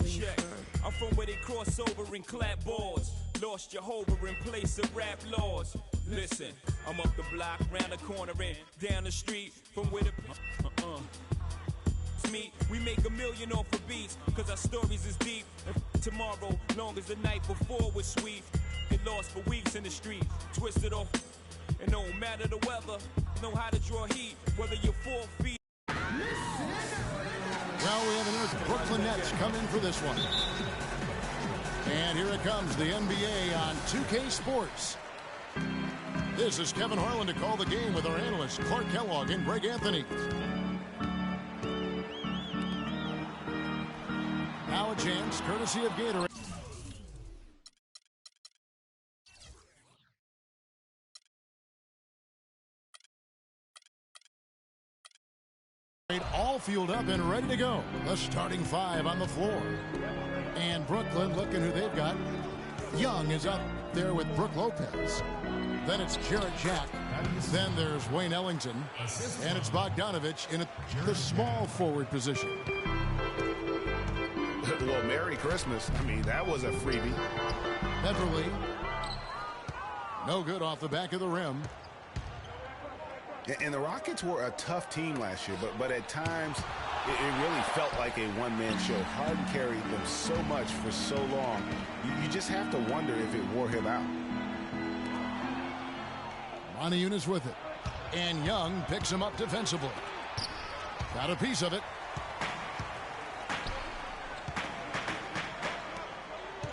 Check. I'm from where they cross over and clap boards. Lost Jehovah in place of rap laws. Listen, I'm up the block, round the corner and down the street from where the meet. We make $1 million off of beats, cause our stories is deep. And tomorrow, long as the night before was sweet. Get lost for weeks in the street, twisted off. And no matter the weather, know how to draw heat, whether you're 4 feet. Well, we have another Brooklyn Nets come in for this one. And here it comes, the NBA on 2K Sports. This is Kevin Harlan to call the game with our analysts Clark Kellogg and Greg Anthony. Now a chance, courtesy of Gatorade. All fueled up and ready to go. The starting 5 on the floor. And Brooklyn looking who they've got. Young is up there with Brook Lopez. Then it's Jarrett Jack. Then there's Wayne Ellington. And it's Bogdanovich in the small forward position. Well, Merry Christmas. I mean, that was a freebie. Beverly. No good off the back of the rim. And the Rockets were a tough team last year, but at times it really felt like a one-man show. Harden carried them so much for so long. You just have to wonder if it wore him out. Ronnie Eunice with it. And Young picks him up defensively. Got a piece of it.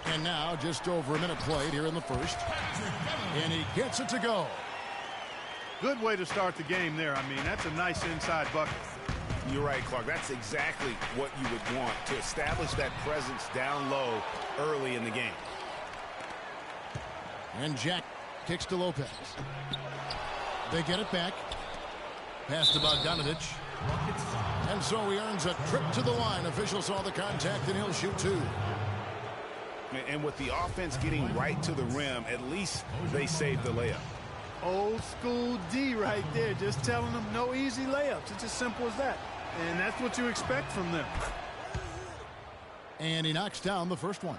And now just over a minute played here in the first. And he gets it to go. Good way to start the game there. I mean, that's a nice inside bucket. You're right, Clark. That's exactly what you would want, to establish that presence down low early in the game. And Jack kicks to Lopez. They get it back. Pass to Bogdanovich. And so he earns a trip to the line. Officials saw the contact, and he'll shoot 2. And with the offense getting right to the rim, at least they saved the layup. Old school D right there, just telling them no easy layups. It's as simple as that. And that's what you expect from them. And he knocks down the first one.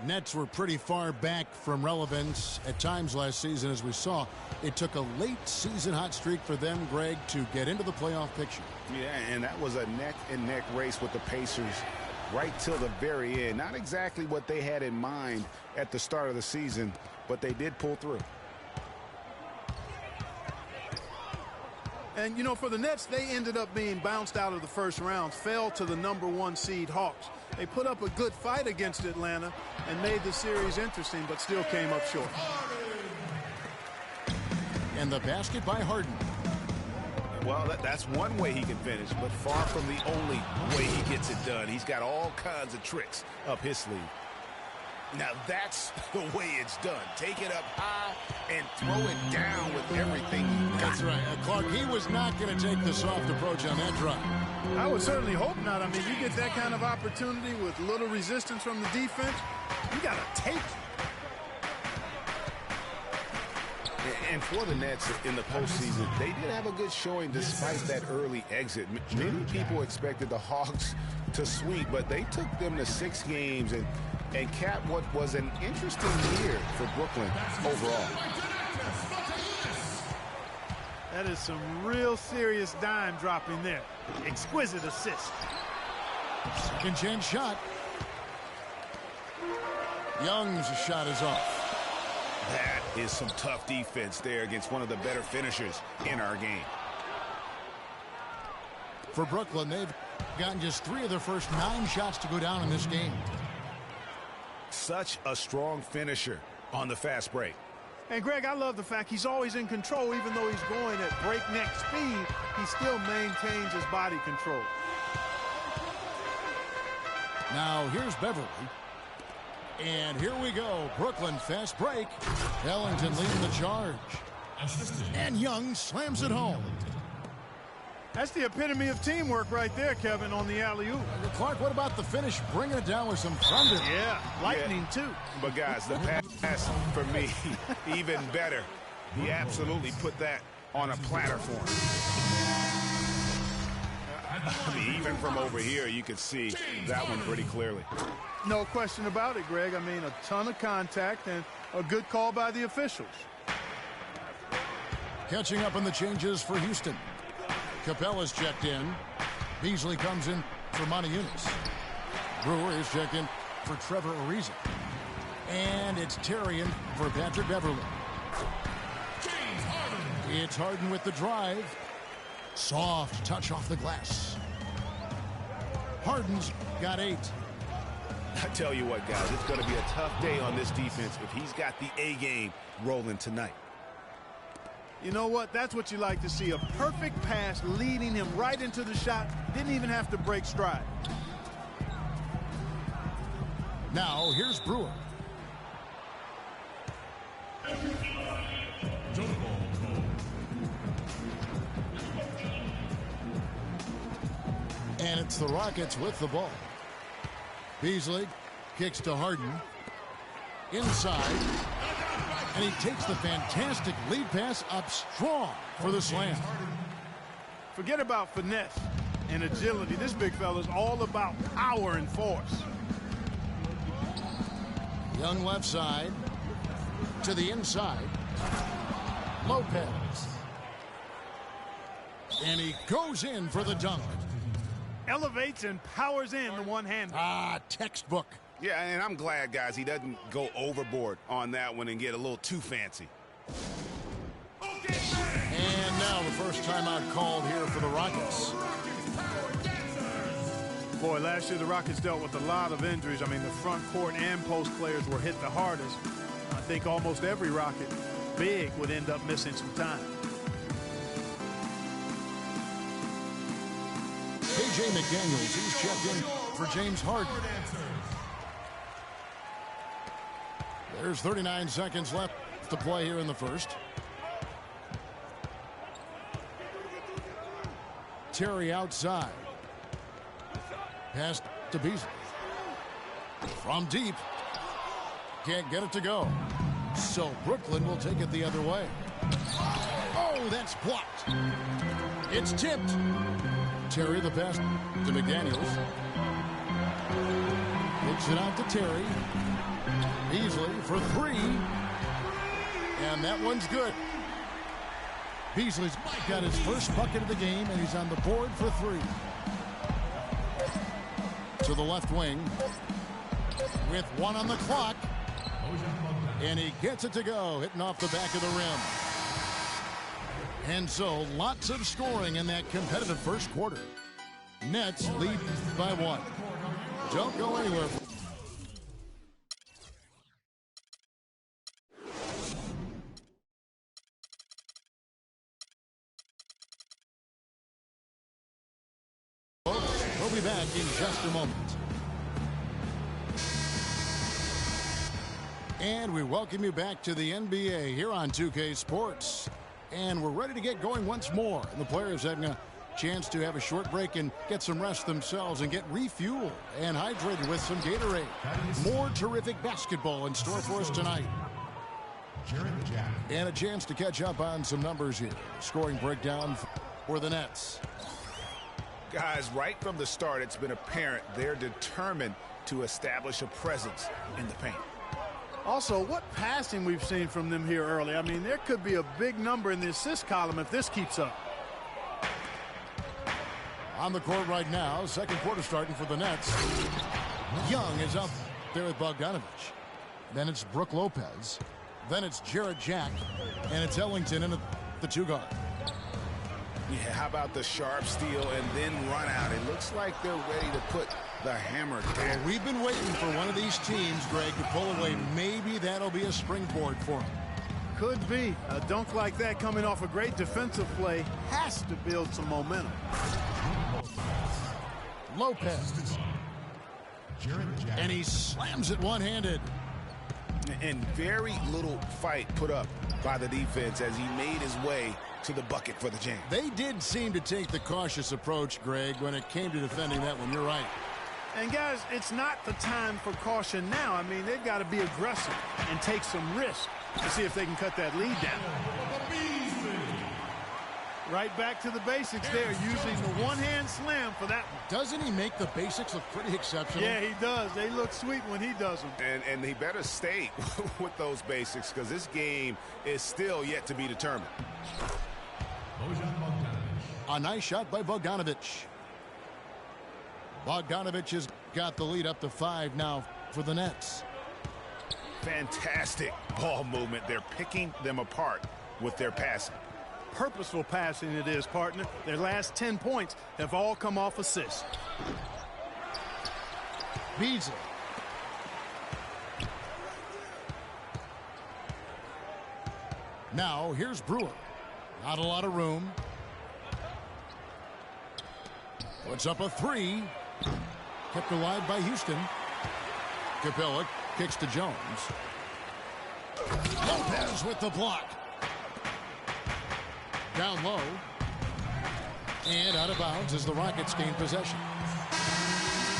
Nets were pretty far back from relevance at times last season, as we saw. It took a late season hot streak for them, Greg, to get into the playoff picture. Yeah, and that was a neck-and-neck race with the Pacers right till the very end. Not exactly what they had in mind at the start of the season, but they did pull through. And, you know, for the Nets, they ended up being bounced out of the first round, fell to the #1 seed Hawks. They put up a good fight against Atlanta and made the series interesting, but still came up short. And the basket by Harden. Well, that's one way he can finish, but far from the only way he gets it done. He's got all kinds of tricks up his sleeve. Now that's the way it's done. Take it up high and throw it down with everything you got. That's right. Clark, he was not going to take the soft approach on that drive. I would certainly hope not. I mean, you get that kind of opportunity with little resistance from the defense, you got to take it. And for the Nets in the postseason, they did have a good showing despite that early exit. Many people expected the Hawks to sweep, but they took them to 6 games and capped what was an interesting year for Brooklyn overall. That is some real serious dime dropping there. Exquisite assist. Second chance shot. Young's shot is off. That is some tough defense there against one of the better finishers in our game. For Brooklyn, they've gotten just 3 of their first 9 shots to go down in this game. Such a strong finisher on the fast break. And, Greg, I love the fact he's always in control. Even though he's going at breakneck speed, he still maintains his body control. Now, here's Beverly. And here we go. Brooklyn fast break. Ellington leading the charge. And Young slams it home. That's the epitome of teamwork right there, Kevin, on the alley-oop. Clark, what about the finish? Bringing it down with some thunder. Yeah, lightning, too. But, guys, the pass, for me, even better. He absolutely put that on a platter for him. I mean, even from over here, you could see that one pretty clearly. No question about it, Greg. I mean, a ton of contact and a good call by the officials. Catching up on the changes for Houston. Capella's checked in. Beasley comes in for Monty Eunice. Brewer is checked in for Trevor Ariza. And it's Terry in for Patrick Beverly. It's Harden with the drive. Soft touch off the glass. Harden's got 8. I tell you what, guys, it's going to be a tough day on this defense if he's got the A game rolling tonight. You know what? That's what you like to see. A perfect pass leading him right into the shot. Didn't even have to break stride. Now, here's Brewer. And it's the Rockets with the ball. Beasley kicks to Harden. Inside. And he takes the fantastic lead pass up strong for the slam. Forget about finesse and agility. This big fella's all about power and force. Young left side. To the inside. Lopez. And he goes in for the dunk. Elevates and powers in the one-hand. Textbook. Yeah, and I'm glad, guys, he doesn't go overboard on that one and get a little too fancy. And now the first timeout called here for the Rockets. Boy, last year the Rockets dealt with a lot of injuries. I mean, the front court and post players were hit the hardest. I think almost every Rocket big would end up missing some time. KJ McDaniels, he's checked in for James Harden. There's 39 seconds left to play here in the first. Terry outside. Pass to Beasley. From deep. Can't get it to go. So Brooklyn will take it the other way. Oh, that's blocked. It's tipped. Terry the pass to McDaniels. Kicks it out to Terry. Beasley for 3. And that one's good. Beasley's got his first bucket of the game, and he's on the board for 3. To the left wing. With 1 on the clock. And he gets it to go, hitting off the back of the rim. And so, lots of scoring in that competitive first quarter. Nets lead by 1. Don't go anywhere. We'll be back in just a moment. And we welcome you back to the NBA here on 2K Sports. And we're ready to get going once more. And the players having a chance to have a short break and get some rest themselves and get refueled and hydrated with some Gatorade. More terrific basketball in store for us tonight. And a chance to catch up on some numbers here. Scoring breakdown for the Nets. Guys, right from the start, it's been apparent they're determined to establish a presence in the paint. Also, what passing we've seen from them here early. I mean, there could be a big number in the assist column if this keeps up. On the court right now, second quarter starting for the Nets. Young is up there with Bogdanovich. Then it's Brook Lopez. Then it's Jarrett Jack. And it's Ellington in the 2 guard. Yeah, how about the sharp steal and then run out? It looks like they're ready to put the hammer down. Well, we've been waiting for one of these teams, Greg, to pull away. Maybe that'll be a springboard for them. Could be. A dunk like that coming off a great defensive play has to build some momentum. Lopez. And he slams it one-handed. And very little fight put up by the defense as he made his way to the bucket for the jam. They did seem to take the cautious approach, Greg, when it came to defending that one. You're right. And, guys, it's not the time for caution now. I mean, they've got to be aggressive and take some risk to see if they can cut that lead down. Right back to the basics there, using the one-hand slam for that one. Doesn't he make the basics look pretty exceptional? Yeah, he does. They look sweet when he does them. And he better stay with those basics because this game is still yet to be determined. A nice shot by Bogdanovic. Bogdanovic has got the lead up to 5 now for the Nets. Fantastic ball movement. They're picking them apart with their passing. Purposeful passing it is, partner. Their last 10 points have all come off assists. Beasley. Now here's Brewer. Not a lot of room. Puts up a 3. Kept alive by Houston. Capella kicks to Jones. Lopez with the block. Down low. And out of bounds as the Rockets gain possession.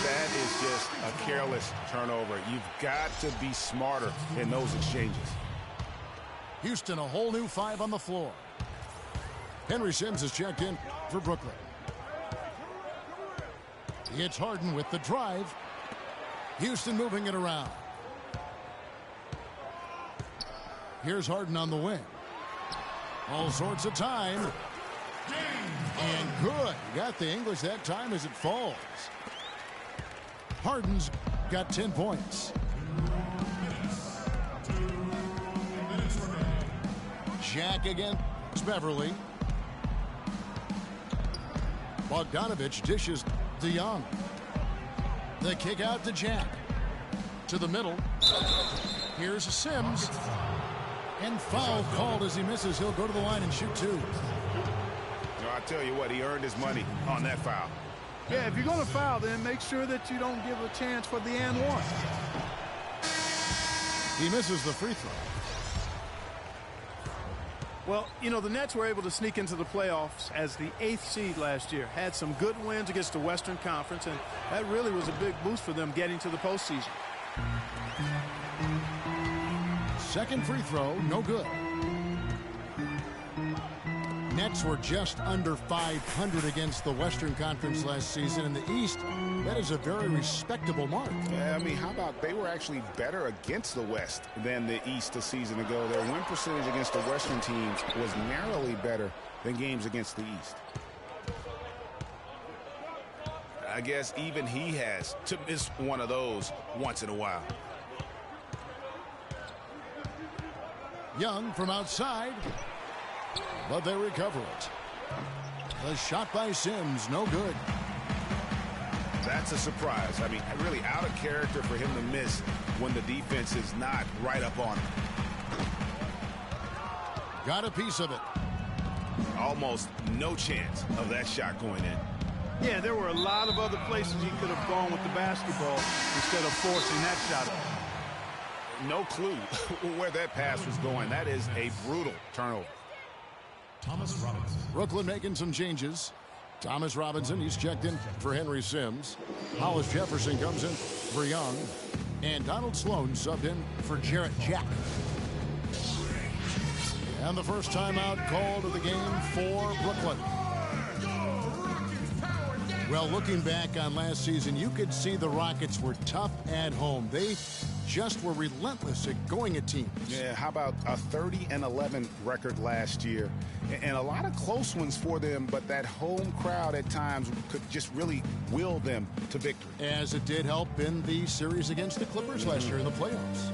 That is just a careless turnover. You've got to be smarter in those exchanges. Houston, a whole new 5 on the floor. Henry Sims is checked in for Brooklyn. It's Harden with the drive. Houston moving it around. Here's Harden on the wing. All sorts of time. And good. Got the English that time as it falls. Harden's got 10 points. Jack against Beverly. Bogdanovic dishes to Young. The kick out to Jack. To the middle. Here's Sims. And foul called as he misses. He'll go to the line and shoot 2. I tell you what, he earned his money on that foul. Yeah, if you're going to foul, then make sure that you don't give a chance for the and one. He misses the free throw. Well, you know, the Nets were able to sneak into the playoffs as the 8th seed last year. Had some good wins against the Western Conference, and that really was a big boost for them getting to the postseason. Second free throw, no good. Nets were just under 500 against the Western Conference last season. In the East, that is a very respectable mark. Yeah, I mean, how about they were actually better against the West than the East a season ago. Their win percentage against the Western teams was narrowly better than games against the East. I guess even he has to miss one of those once in a while. Young from outside, but they recover it. The shot by Sims, no good. That's a surprise. I mean, really out of character for him to miss when the defense is not right up on him. Got a piece of it. Almost no chance of that shot going in. Yeah, there were a lot of other places he could have gone with the basketball instead of forcing that shot. No clue where that pass was going. That is a brutal turnover. Thomas Robinson. Brooklyn making some changes. Thomas Robinson, he's checked in for Henry Sims. Hollis Jefferson comes in for Young. And Donald Sloan subbed in for Jarrett Jack. And the first timeout called of the game for Brooklyn. Well, looking back on last season, you could see the Rockets were tough at home. They just were relentless at going at teams. Yeah, how about a 30-11 record last year? And a lot of close ones for them, but that home crowd at times could just really will them to victory. As it did help in the series against the Clippers last year in the playoffs.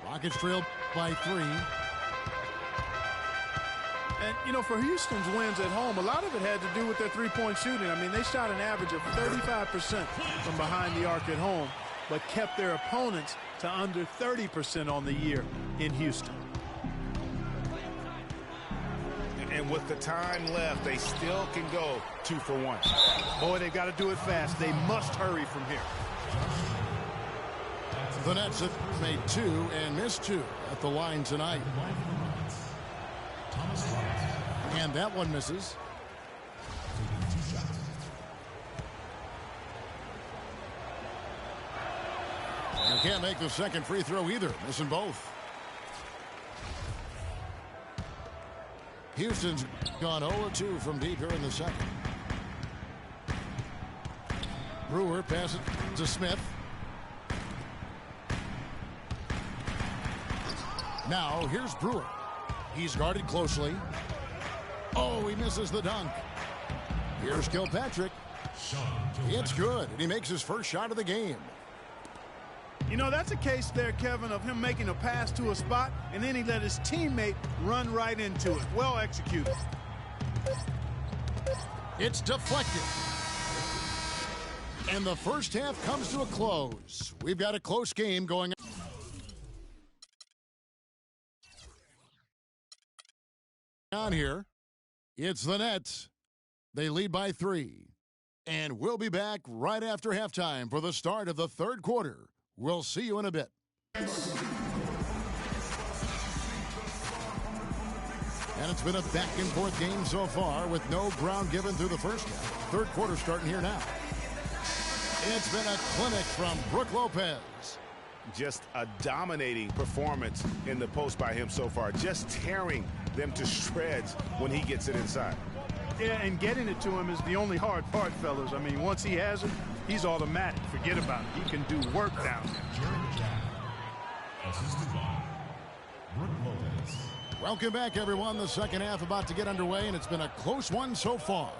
Rockets trailed by 3. And, you know, for Houston's wins at home, a lot of it had to do with their three-point shooting. I mean, they shot an average of 35% from behind the arc at home. but kept their opponents to under 30% on the year in Houston. And with the time left, they still can go 2 for 1. Boy, they've got to do it fast. They must hurry from here. The Nets have made 2 and missed 2 at the line tonight. And that one misses. You can't make the second free throw either, missing both. Houston's gone 0-2 from deep here in the second. Brewer passes it to Smith. Now here's Brewer. He's guarded closely. Oh, he misses the dunk. Here's Kilpatrick. It's good, and he makes his first shot of the game. You know, that's a case there, Kevin, of him making a pass to a spot, and then he let his teammate run right into it. Well executed. It's deflected. And the first half comes to a close. We've got a close game going on here. It's the Nets. They lead by 3. And we'll be back right after halftime for the start of the third quarter. We'll see you in a bit. And it's been a back-and-forth game so far with no ground given through the first half. Third quarter starting here now. It's been a clinic from Brook Lopez. Just a dominating performance in the post by him so far. Just tearing them to shreds when he gets it inside. Yeah, and getting it to him is the only hard part, fellas. I mean, once he has it, he's automatic. Forget about it. He can do work down there. Assisted by Brook Lopez. Welcome back, everyone. The second half about to get underway, and it's been a close one so far.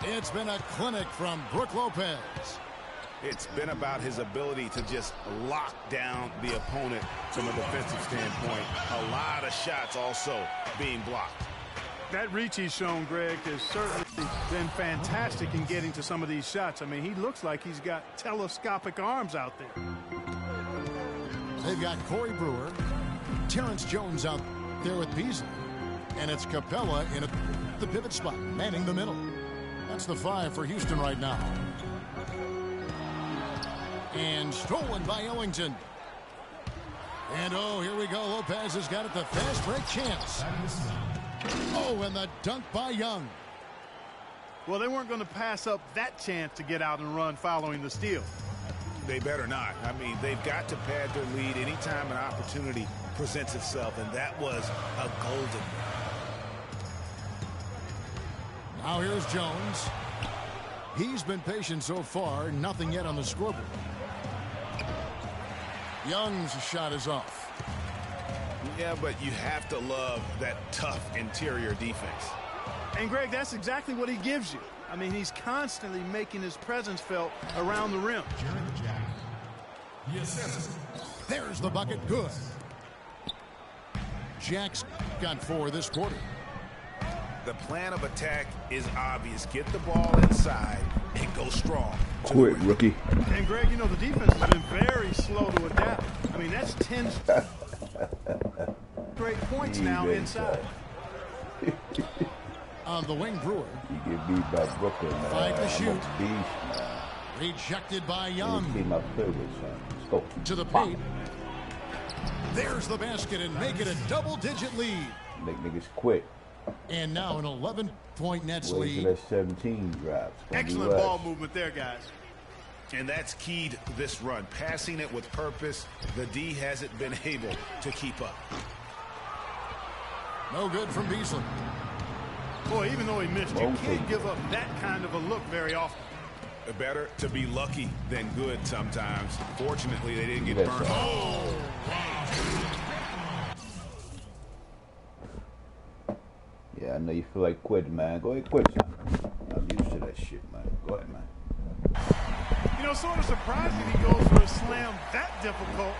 It's been a clinic from Brook Lopez. It's been about his ability to just lock down the opponent from a defensive standpoint. A lot of shots also being blocked. That reach he's shown, Greg, has certainly been fantastic in getting to some of these shots. I mean, he looks like he's got telescopic arms out there. They've got Corey Brewer, Terrence Jones out there with Beasley, and it's Capella in the pivot spot, manning the middle. That's the 5 for Houston right now. And stolen by Ellington. And oh, here we go. Lopez has got it, the fast break chance. Oh, and the dunk by Young. Well, they weren't going to pass up that chance to get out and run following the steal. They better not. I mean, they've got to pad their lead anytime an opportunity presents itself, and that was a golden one. Now here's Jones. He's been patient so far, nothing yet on the scoreboard. Young's shot is off. Yeah, but you have to love that tough interior defense. And, Greg, that's exactly what he gives you. I mean, he's constantly making his presence felt around the rim. Yes. There's the bucket. Good. Jack's got 4 this quarter. The plan of attack is obvious. Get the ball inside and go strong. Quit, rookie. And, Greg, you know, the defense has been very slow to adapt. I mean, that's 10 straight points now inside. On the wing, Brewer. You get beat by Brooklyn, man. 5 to shoot. Beast, man. Rejected by Young. Be my favorite, son. Let's go. To the paint. There's the basket and make it a double-digit lead. Make niggas quit. And now an 11-point Nets Wait lead. till that 17 drops. Excellent ball movement there, guys. And that's key to this run. Passing it with purpose. The D hasn't been able to keep up. No good from Beasley. Boy, even though he missed, you can't give up that kind of a look very often. Better to be lucky than good sometimes. Fortunately, they didn't get burned. Oh, Yeah, I know you feel like quitting, man. Go ahead, quit, son. I'm used to that shit, man. Go ahead, man. You know, sort of surprising he goes for a slam that difficult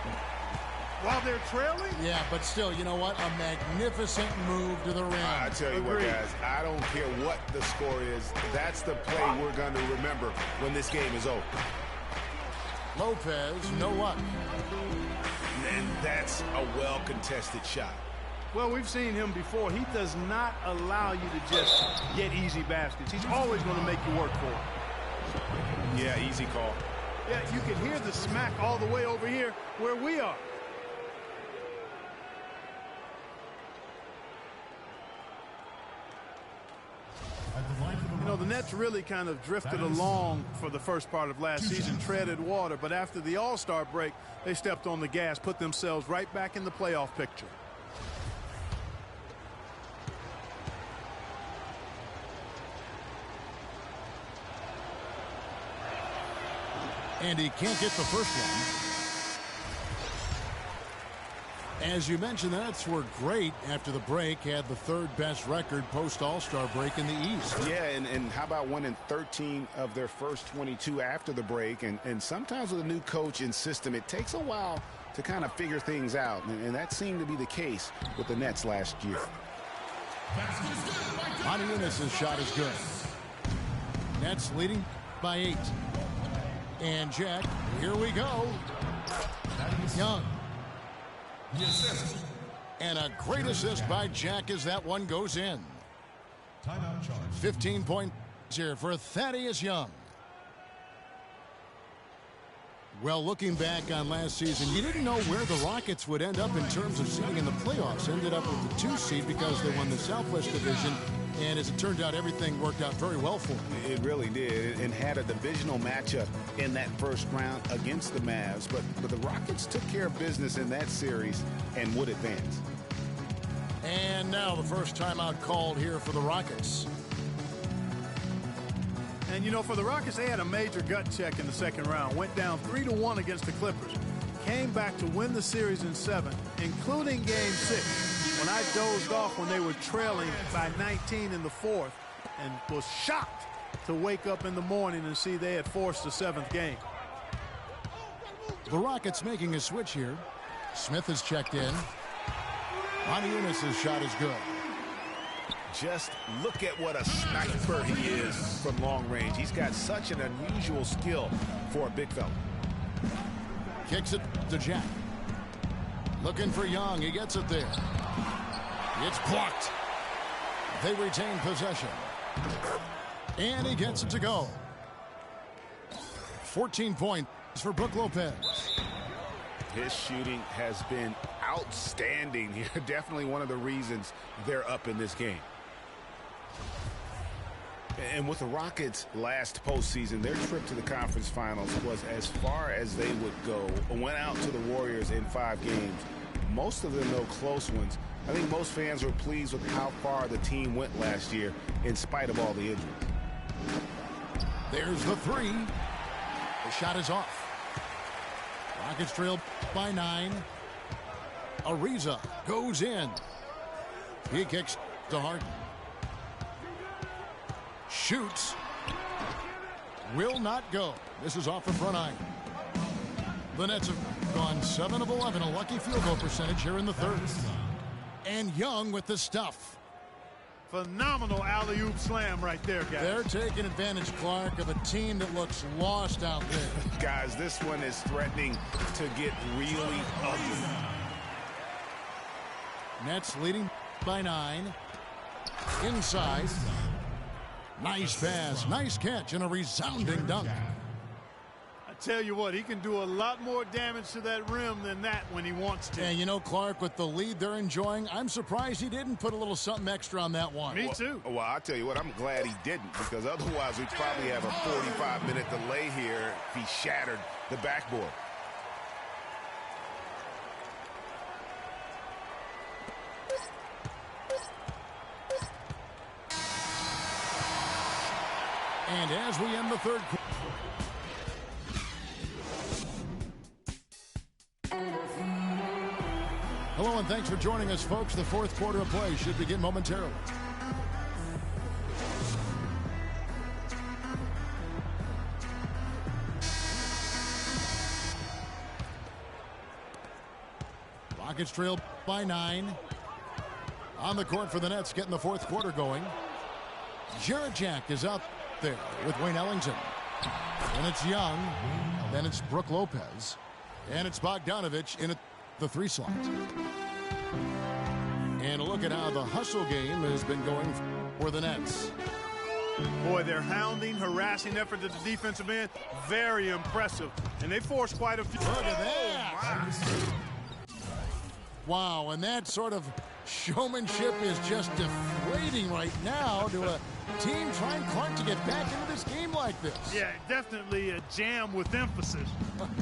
while they're trailing. Yeah, but still, you know what? A magnificent move to the rim. I tell you what, guys, I don't care what the score is. That's the play we're going to remember when this game is over. Lopez, no luck. And that's a well-contested shot. Well, we've seen him before. He does not allow you to just get easy baskets. He's always going to make you work for it. Yeah, easy call. Yeah, you can hear the smack all the way over here where we are. You know, the Nets really kind of drifted along for the first part of last season, treaded water, but after the All-Star break, they stepped on the gas, put themselves right back in the playoff picture. And he can't get the first one. As you mentioned, the Nets were great after the break, had the third best record post-All-Star break in the East. Yeah, and how about winning 13 of their first 22 after the break? And sometimes with a new coach and system, it takes a while to kind of figure things out. And that seemed to be the case with the Nets last year. Eunice's shot is good. Nets leading by 8. And Jack, here we go. Young. And a great assist by Jack as that one goes in. 15 points here for Thaddeus Young. Well, looking back on last season, you didn't know where the Rockets would end up in terms of seeding in the playoffs. Ended up with the 2 seed because they won the Southwest Division. And as it turned out, everything worked out very well for them. It really did, and had a divisional matchup in that first round against the Mavs. But the Rockets took care of business in that series and would advance. And now the first timeout called here for the Rockets. And, you know, for the Rockets, they had a major gut check in the second round. Went down 3-1 against the Clippers. Came back to win the series in 7, including Game 6. When I dozed off when they were trailing by 19 in the 4th and was shocked to wake up in the morning and see they had forced the 7th game. The Rockets making a switch here. Smith has checked in. Eunice's shot is good. Just look at what a sniper he is from long range. He's got such an unusual skill for a big fella. Kicks it to Jack. Looking for Young. He gets it there. It's blocked. They retain possession. And he gets it to go. 14 points for Brook Lopez. His shooting has been outstanding here. Definitely one of the reasons they're up in this game. And with the Rockets last postseason, their trip to the conference finals was as far as they would go. Went out to the Warriors in 5 games. Most of them, no close ones. I think most fans were pleased with how far the team went last year in spite of all the injuries. There's the 3. The shot is off. Rockets trail by 9. Ariza goes in. He kicks to Harden. Shoots. Will not go. This is off the front iron. The Nets have gone 7 of 11, a lucky field goal percentage here in the 3rd. And Young with the stuff. Phenomenal alley-oop slam right there, guys. They're taking advantage, Clark, of a team that looks lost out there. Guys, this one is threatening to get really ugly. Nets leading by 9. Inside. Nice pass, nice catch, and a resounding dunk. I tell you what, he can do a lot more damage to that rim than that when he wants to. And you know, Clark, with the lead they're enjoying, I'm surprised he didn't put a little something extra on that one. Me too. Well, I'll tell you what, I'm glad he didn't, because otherwise we'd probably have a 45-minute delay here if he shattered the backboard. And as we end the 3rd quarter. Hello and thanks for joining us, folks. The 4th quarter of play should begin momentarily. Rockets trail by 9. On the court for the Nets, getting the 4th quarter going. Jared Jack is up there with Wayne Ellington. And it's Young. Then it's Brook Lopez. And it's Bogdanovich in the 3 slot. And look at how the hustle game has been going for the Nets. Boy, their hounding, harassing effort at the defensive end, very impressive. And they forced quite a few. Look at that. Wow, and that sort of showmanship is just deflating right now to a team trying Clark to get back into this game like this. Yeah, definitely a jam with emphasis.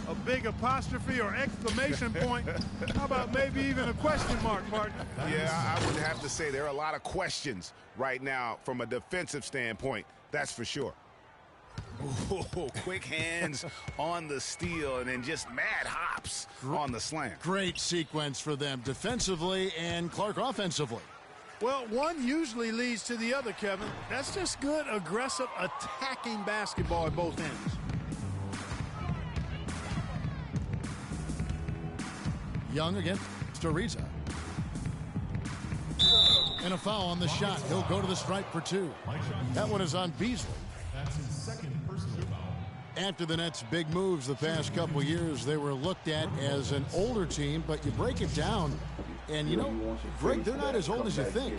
A big apostrophe or exclamation point. How about maybe even a question mark, partner? Yeah, I would have to say there are a lot of questions right now from a defensive standpoint. That's for sure. Ooh, quick hands on the steal and then just mad hops on the slam. Great sequence for them defensively and Clark offensively. Well, one usually leads to the other, Kevin. That's just good, aggressive, attacking basketball at both ends. Young against Ariza. And a foul on the shot. He'll go to the stripe for 2. That one is on Beasley. That's his second personal foul. After the Nets' big moves the past couple of years, they were looked at as an older team, but you break it down, and you know, Greg, they're not as old as you think.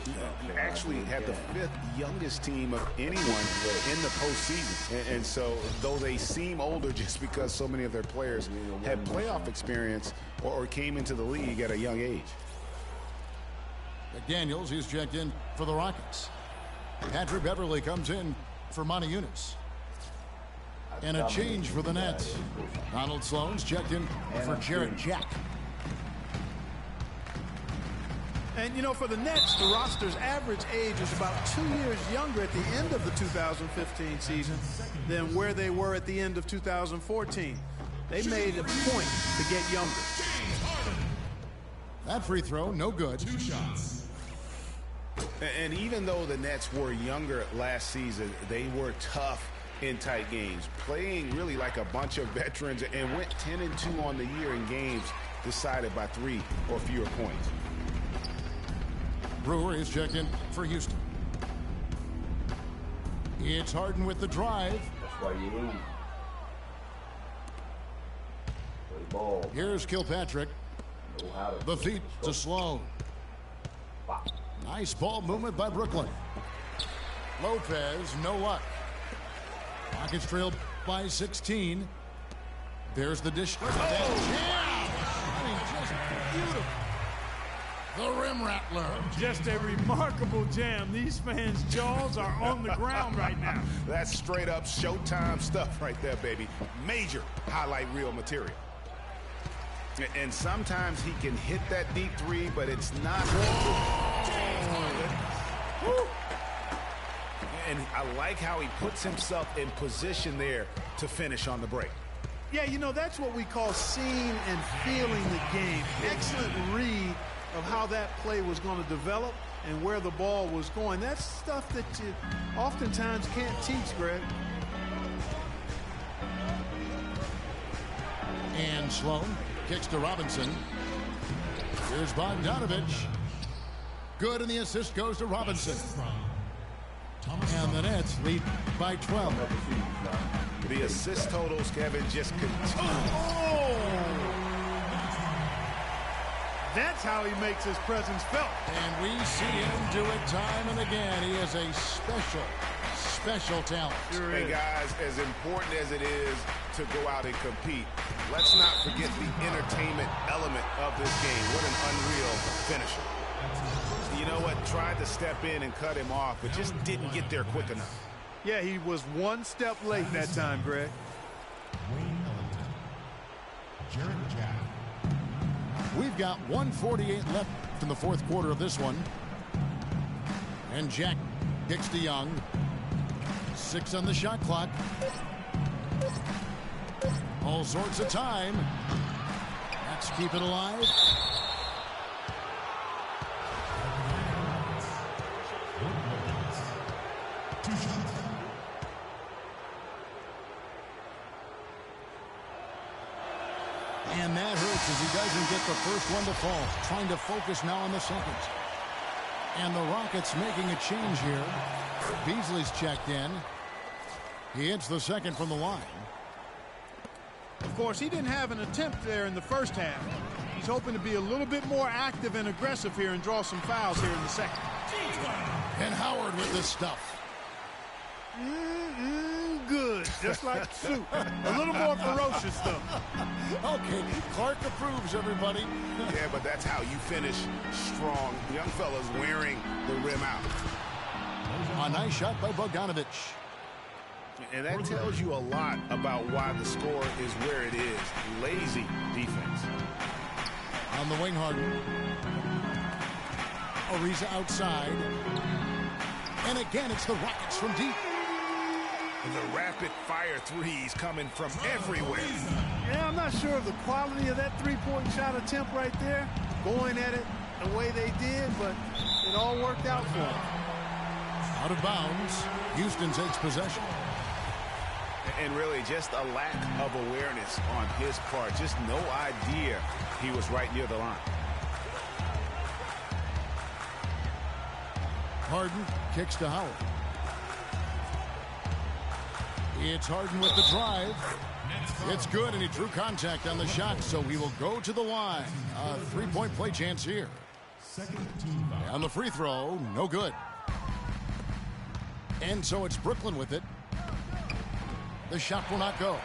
Actually had the 5th youngest team of anyone in the postseason. And so, though they seem older just because so many of their players had playoff experience or came into the league at a young age. McDaniels, he's checked in for the Rockets. Patrick Beverly comes in for Monty Eunice. And a change for the Nets. Donald Sloan's checked in for Jarrett Jack. And, you know, for the Nets, the roster's average age is about 2 years younger at the end of the 2015 season than where they were at the end of 2014. They made a point to get younger. That free throw, no good. 2 shots. And even though the Nets were younger last season, they were tough in tight games, playing really like a bunch of veterans, and went 10-2 on the year in games decided by 3 or fewer points. Brewer is checked in for Houston. It's Harden with the drive. That's why you lose. Play ball. Here's Kilpatrick. Know how to The feet to Sloan. Nice ball movement by Brooklyn. Lopez, no luck. Rockets trailed by 16. There's the dish. Look at that jam! I mean, just beautiful. The rim rattler. Just a remarkable jam. These fans' jaws are on the ground right now. That's straight up Showtime stuff right there, baby. Major highlight reel material. And sometimes he can hit that deep 3, but it's not. And I like how he puts himself in position there to finish on the break. Yeah, you know, that's what we call seeing and feeling the game. Excellent read of how that play was going to develop and where the ball was going. That's stuff that you oftentimes can't teach, Greg. And Sloan kicks to Robinson. Here's Bogdanovich. Good, and the assist goes to Robinson. And the Nets lead by 12. The assist totals, Kevin, just continue. That's how he makes his presence felt. And we see him do it time and again. He is a special talent. Hey, guys, as important as it is to go out and compete, let's not forget the entertainment element of this game. What an unreal finisher. You know what? Tried to step in and cut him off, but just didn't get there quick enough. Yeah, he was one step late that time, Greg. Wayne Ellington. Jarrett Jack. We've got 1:48 left in the fourth quarter of this one. And Jack kicks to Young. 6 on the shot clock. All sorts of time. Let's keep it alive. And that hurts as he doesn't get the first one to fall. Trying to focus now on the second. And the Rockets making a change here. Beasley's checked in. He hits the second from the line. Of course, he didn't have an attempt there in the first half. He's hoping to be a little bit more active and aggressive here and draw some fouls here in the second. And Howard with this stuff. Good, just like soup. A little more ferocious, though. Okay, Clark approves, everybody. Yeah, but that's how you finish strong. Young fellas wearing the rim out. A nice shot by Bogdanovich. And that tells you a lot about why the score is where it is. Lazy defense. On the wing, Harden. Ariza outside. And again, it's the Rockets from deep. The rapid-fire threes coming from everywhere. Yeah, I'm not sure of the quality of that three-point shot attempt right there, going at it the way they did, but it all worked out for them. Out of bounds. Houston takes possession. And really just a lack of awareness on his part. Just no idea he was right near the line. Harden kicks to Howard. It's Harden with the drive. It's good, and he drew contact on the shot, so he will go to the line. A three-point play chance here. On the free throw, no good. And so it's Brooklyn with it. The shot will not go.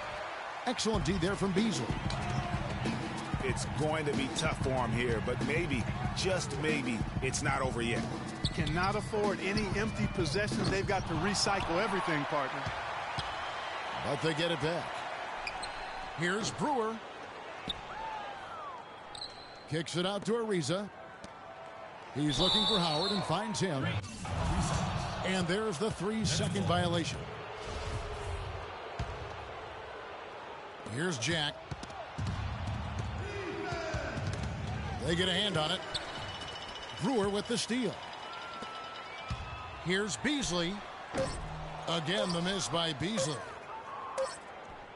Excellent D there from Beasley. It's going to be tough for him here, but maybe, just maybe, it's not over yet. Cannot afford any empty possessions. They've got to recycle everything, partner. But they get it back. Here's Brewer. Kicks it out to Ariza. He's looking for Howard and finds him. And there's the 3-second violation. Here's Jack. They get a hand on it. Brewer with the steal. Here's Beasley. Again, the miss by Beasley.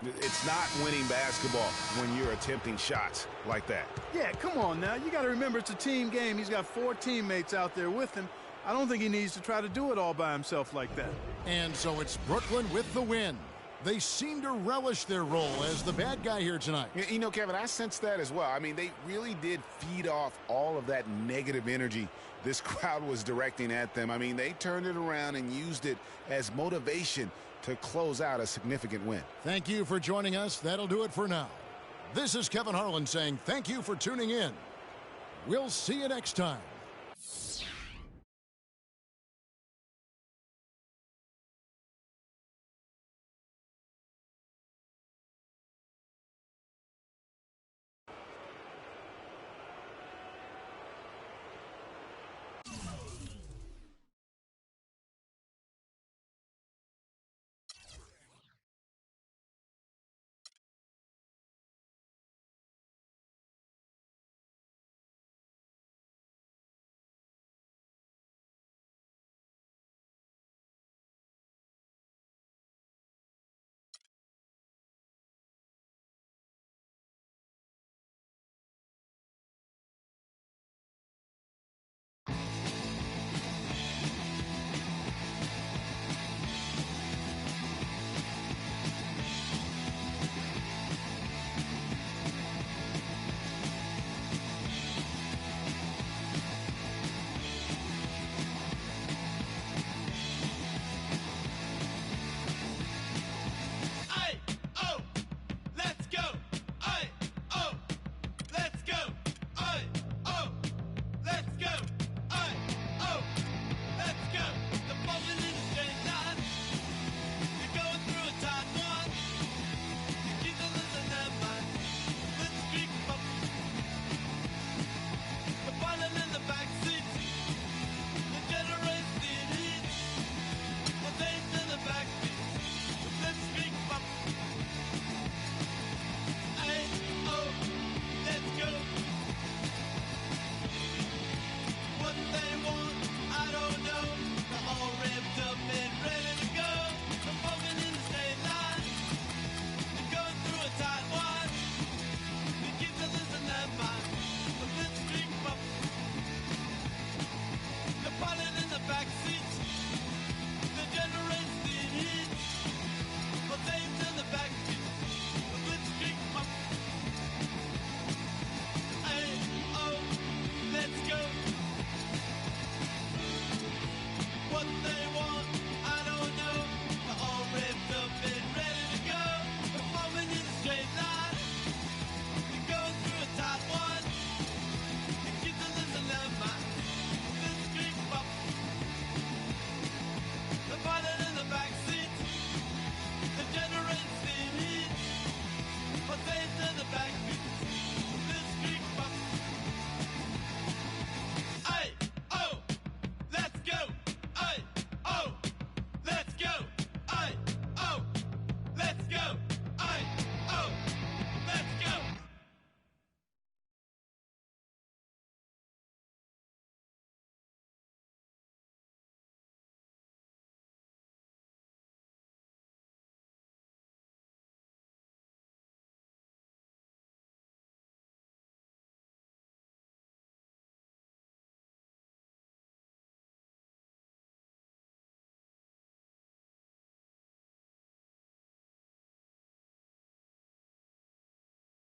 It's not winning basketball when you're attempting shots like that. Yeah, come on now. You got to remember it's a team game. He's got 4 teammates out there with him. I don't think he needs to try to do it all by himself like that. And so it's Brooklyn with the win. They seem to relish their role as the bad guy here tonight. You know, Kevin, I sense that as well. I mean, they really did feed off all of that negative energy this crowd was directing at them. I mean, they turned it around and used it as motivation to close out a significant win. Thank you for joining us. That'll do it for now. This is Kevin Harlan saying thank you for tuning in. We'll see you next time.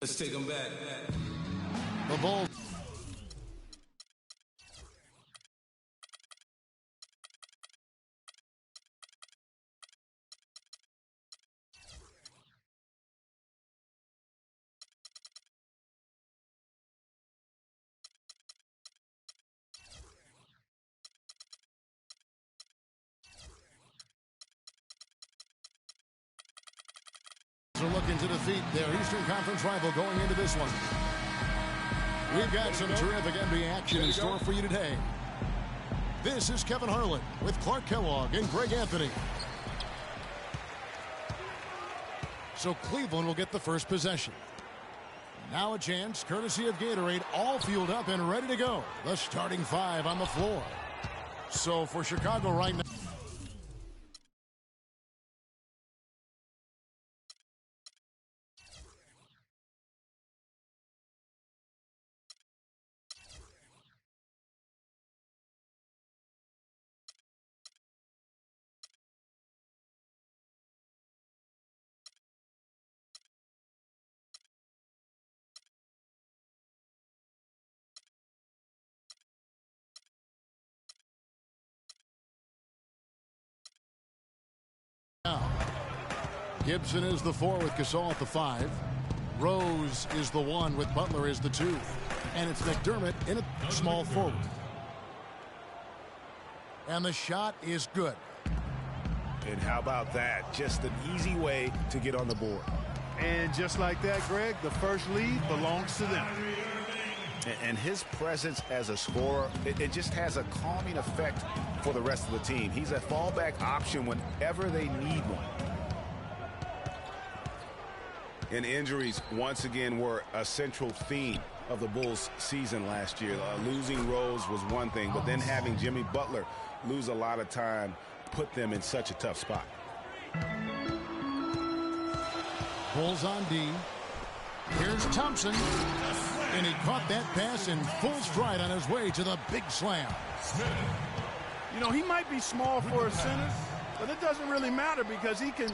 Let's take them back. The Bulls. Are looking to defeat their Eastern Conference rival going into this one. We've got some terrific NBA action in store for you today. This is Kevin Harlan with Clark Kellogg and Greg Anthony. So Cleveland will get the first possession. Now a chance, courtesy of Gatorade, all fueled up and ready to go. The starting five on the floor. So for Chicago right now. Gibson is the 4 with Gasol at the 5. Rose is the 1 with Butler as the 2. And it's McDermott in a small forward. And the shot is good. And how about that? Just an easy way to get on the board. And just like that, Greg, the first lead belongs to them. And his presence as a scorer, it just has a calming effect for the rest of the team. He's a fallback option whenever they need one. And injuries, once again, were a central theme of the Bulls' season last year. Losing Rose was one thing, but then having Jimmy Butler lose a lot of time put them in such a tough spot. Bulls on D. Here's Thompson. And he caught that pass in full stride on his way to the big slam. You know, he might be small for a center, but it doesn't really matter because he can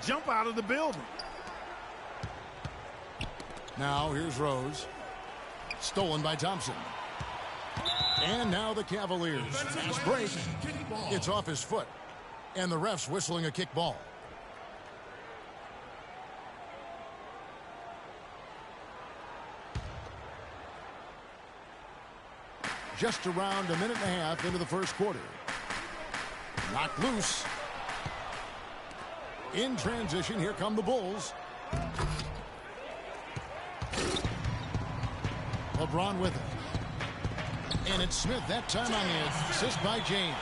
jump out of the building. Now here's Rose. Stolen by Thompson. And now the Cavaliers. Fast break. It's off his foot. And the ref's whistling a kick ball. Just around a minute and a half into the first quarter. Knocked loose. In transition, here come the Bulls. LeBron with it. And it's Smith that time on the assist by James.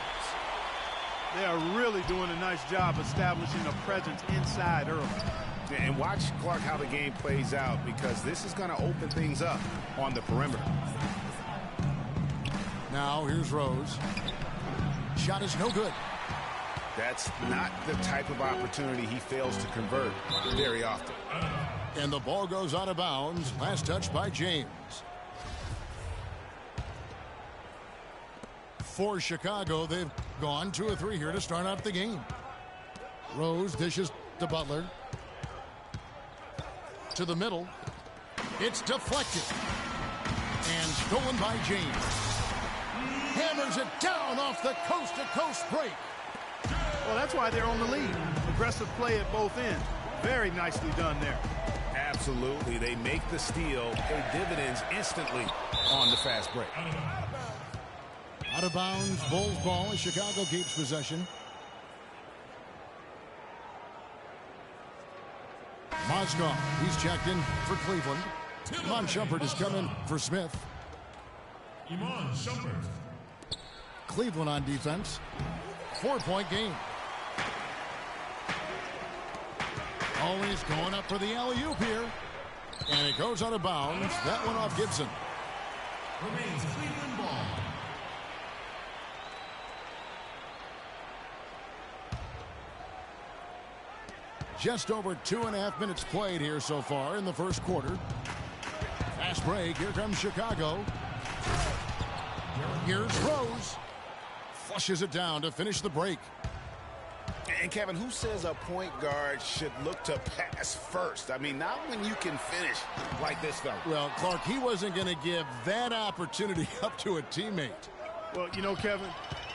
They are really doing a nice job establishing a presence inside early. And watch, Clark, how the game plays out, because this is going to open things up on the perimeter. Now here's Rose. Shot is no good. That's not the type of opportunity he fails to convert very often. And the ball goes out of bounds. Last touch by James. For Chicago, they've gone 2 of 3 here to start out the game. Rose dishes to Butler. To the middle. It's deflected. And stolen by James. Hammers it down off the coast-to-coast break. Well, that's why they're on the lead. Aggressive play at both ends. Very nicely done there. Absolutely. They make the steal, pay dividends instantly on the fast break. Out of bounds, Bulls ball as Chicago keeps possession. Mozgov, he's checked in for Cleveland. Iman Shumpert is coming for Smith. Iman Shumpert. Cleveland on defense. 4-point game. Always going up for the alley-oop here. And it goes out of bounds. That one off Gibson. Remains Cleveland ball. Just over 2.5 minutes played here so far in the first quarter. Fast break. Here comes Chicago. Here's Rose. Flushes it down to finish the break. And Kevin, who says a point guard should look to pass first? I mean, not when you can finish like this, though. Well, Clark, he wasn't going to give that opportunity up to a teammate. Well, you know, Kevin,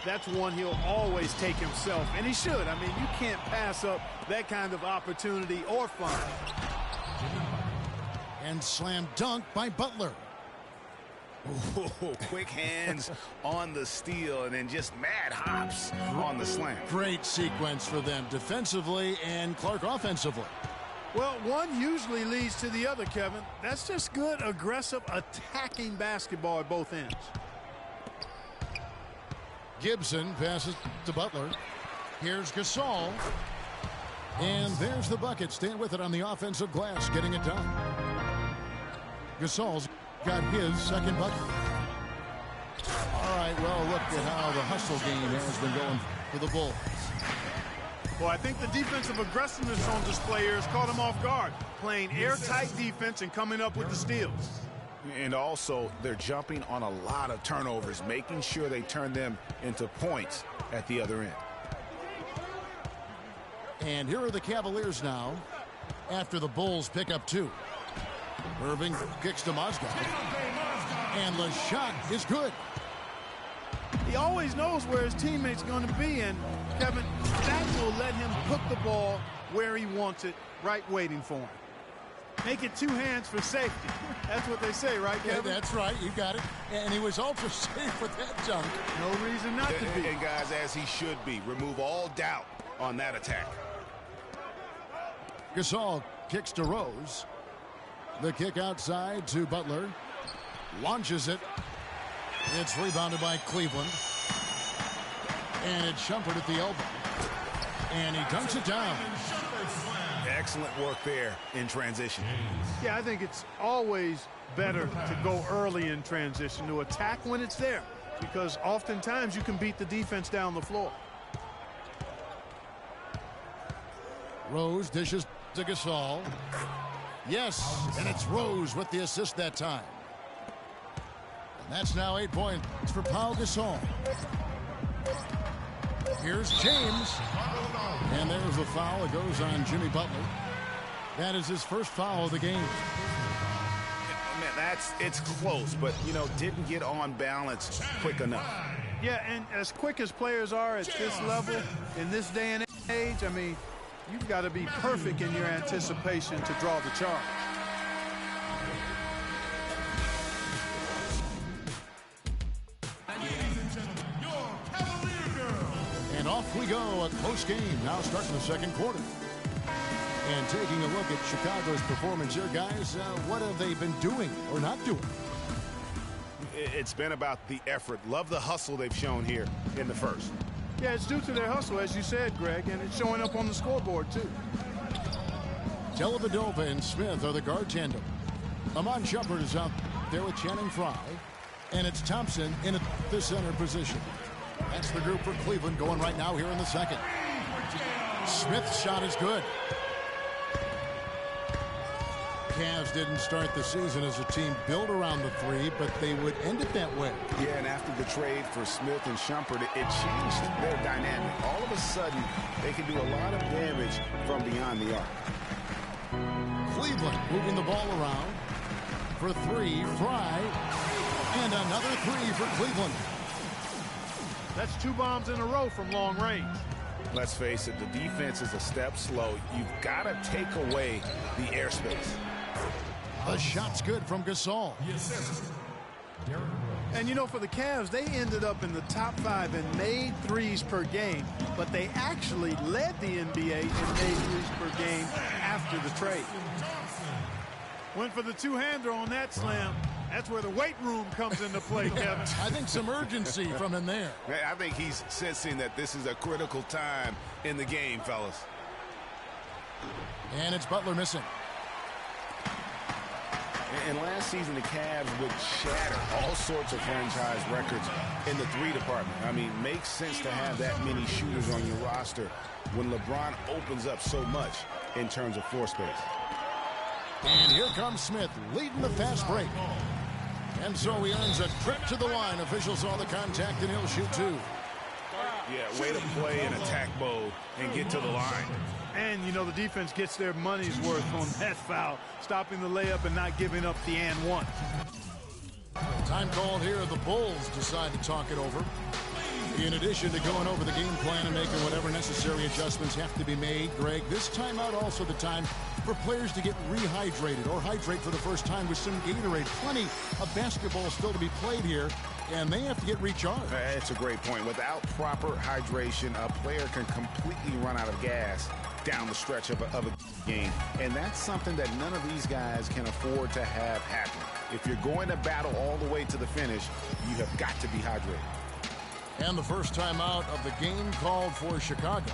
that's one he'll always take himself, and he should. I mean, you can't pass up that kind of opportunity or fun. And slam dunk by Butler. Ooh, quick hands on the steal and then just mad hops on the slam. Great sequence for them defensively and Clark offensively. Well, one usually leads to the other, Kevin. That's just good, aggressive, attacking basketball at both ends. Gibson passes to Butler. Here's Gasol. And there's the bucket. Staying with it on the offensive glass, getting it done. Gasol's got his second bucket. All right, well, look at how the hustle game has been going for the Bulls. Well, I think the defensive aggressiveness on display here has caught him off guard, playing airtight defense and coming up with the steals. And also, they're jumping on a lot of turnovers, making sure they turn them into points at the other end. And here are the Cavaliers now after the Bulls pick up 2. Irving kicks to Mozgov. And the shot is good. He always knows where his teammate's going to be, and Kevin, that will let him put the ball where he wants it, right waiting for him. Make it 2 hands for safety. That's what they say, right, Kevin? Yeah, that's right. You got it. And he was ultra safe with that dunk. No reason not to be. And guys, as he should be, remove all doubt on that attack. Gasol kicks to Rose. The kick outside to Butler. Launches it. It's rebounded by Cleveland. And it's Shumpert at the elbow. And he dunks it down. Excellent work there in transition. Yeah, I think it's always better to go early in transition, to attack when it's there, because oftentimes you can beat the defense down the floor. Rose dishes to Gasol. Yes, and it's Rose with the assist that time. And that's now 8 points for Pau Gasol. Here's James. And there's the foul. It goes on Jimmy Butler. That is his first foul of the game. Man, it's close, but, you know, didn't get on balance quick enough. Yeah, and as quick as players are at this level, in this day and age, I mean, you've got to be perfect in your anticipation to draw the charge. And off we go, a close game. Now starting the second quarter. And taking a look at Chicago's performance here, guys, what have they been doing or not doing? It's been about the effort. Love the hustle they've shown here in the first. Yeah, it's due to their hustle, as you said, Greg, and it's showing up on the scoreboard, too. Dellavedova and Smith are the guard tandem. Amon Shumpert is out there with Channing Frye. And it's Thompson in the center position. That's the group for Cleveland going right now here in the second. Smith's shot is good. Cavs didn't start the season as a team built around the 3, but they would end it that way. Yeah, and after the trade for Smith and Shumpert, it changed their dynamic. All of a sudden, they can do a lot of damage from beyond the arc. Cleveland moving the ball around for 3. Frye. And another 3 for Cleveland. That's 2 bombs in a row from long range. Let's face it, the defense is a step slow. You've got to take away the airspace. The shot's good from Gasol. And, you know, for the Cavs, they ended up in the top 5 and made threes per game, but they actually led the NBA in made threes per game after the trade. Went for the two-hander on that slam. That's where the weight room comes into play, Kevin. I think some urgency from him there. I think he's sensing that this is a critical time in the game, fellas. And it's Butler missing. And last season, the Cavs would shatter all sorts of franchise records in the 3 department. I mean, makes sense to have that many shooters on your roster when LeBron opens up so much in terms of floor space. And here comes Smith leading the fast break. And so he earns a trip to the line. Officials saw the contact, and he'll shoot 2. Yeah, way to play in attack mode and get to the line. And, you know, the defense gets their money's worth on that foul, stopping the layup and not giving up the and one. Time called here. The Bulls decide to talk it over. In addition to going over the game plan and making whatever necessary adjustments have to be made, Greg, this timeout also the time for players to get rehydrated or hydrate for the first time with some Gatorade. Plenty of basketball still to be played here, and they have to get recharged. That's a great point. Without proper hydration, a player can completely run out of gas down the stretch of a game. And that's something that none of these guys can afford to have happen. If you're going to battle all the way to the finish, you have got to be hydrated. And the first timeout of the game called for Chicago.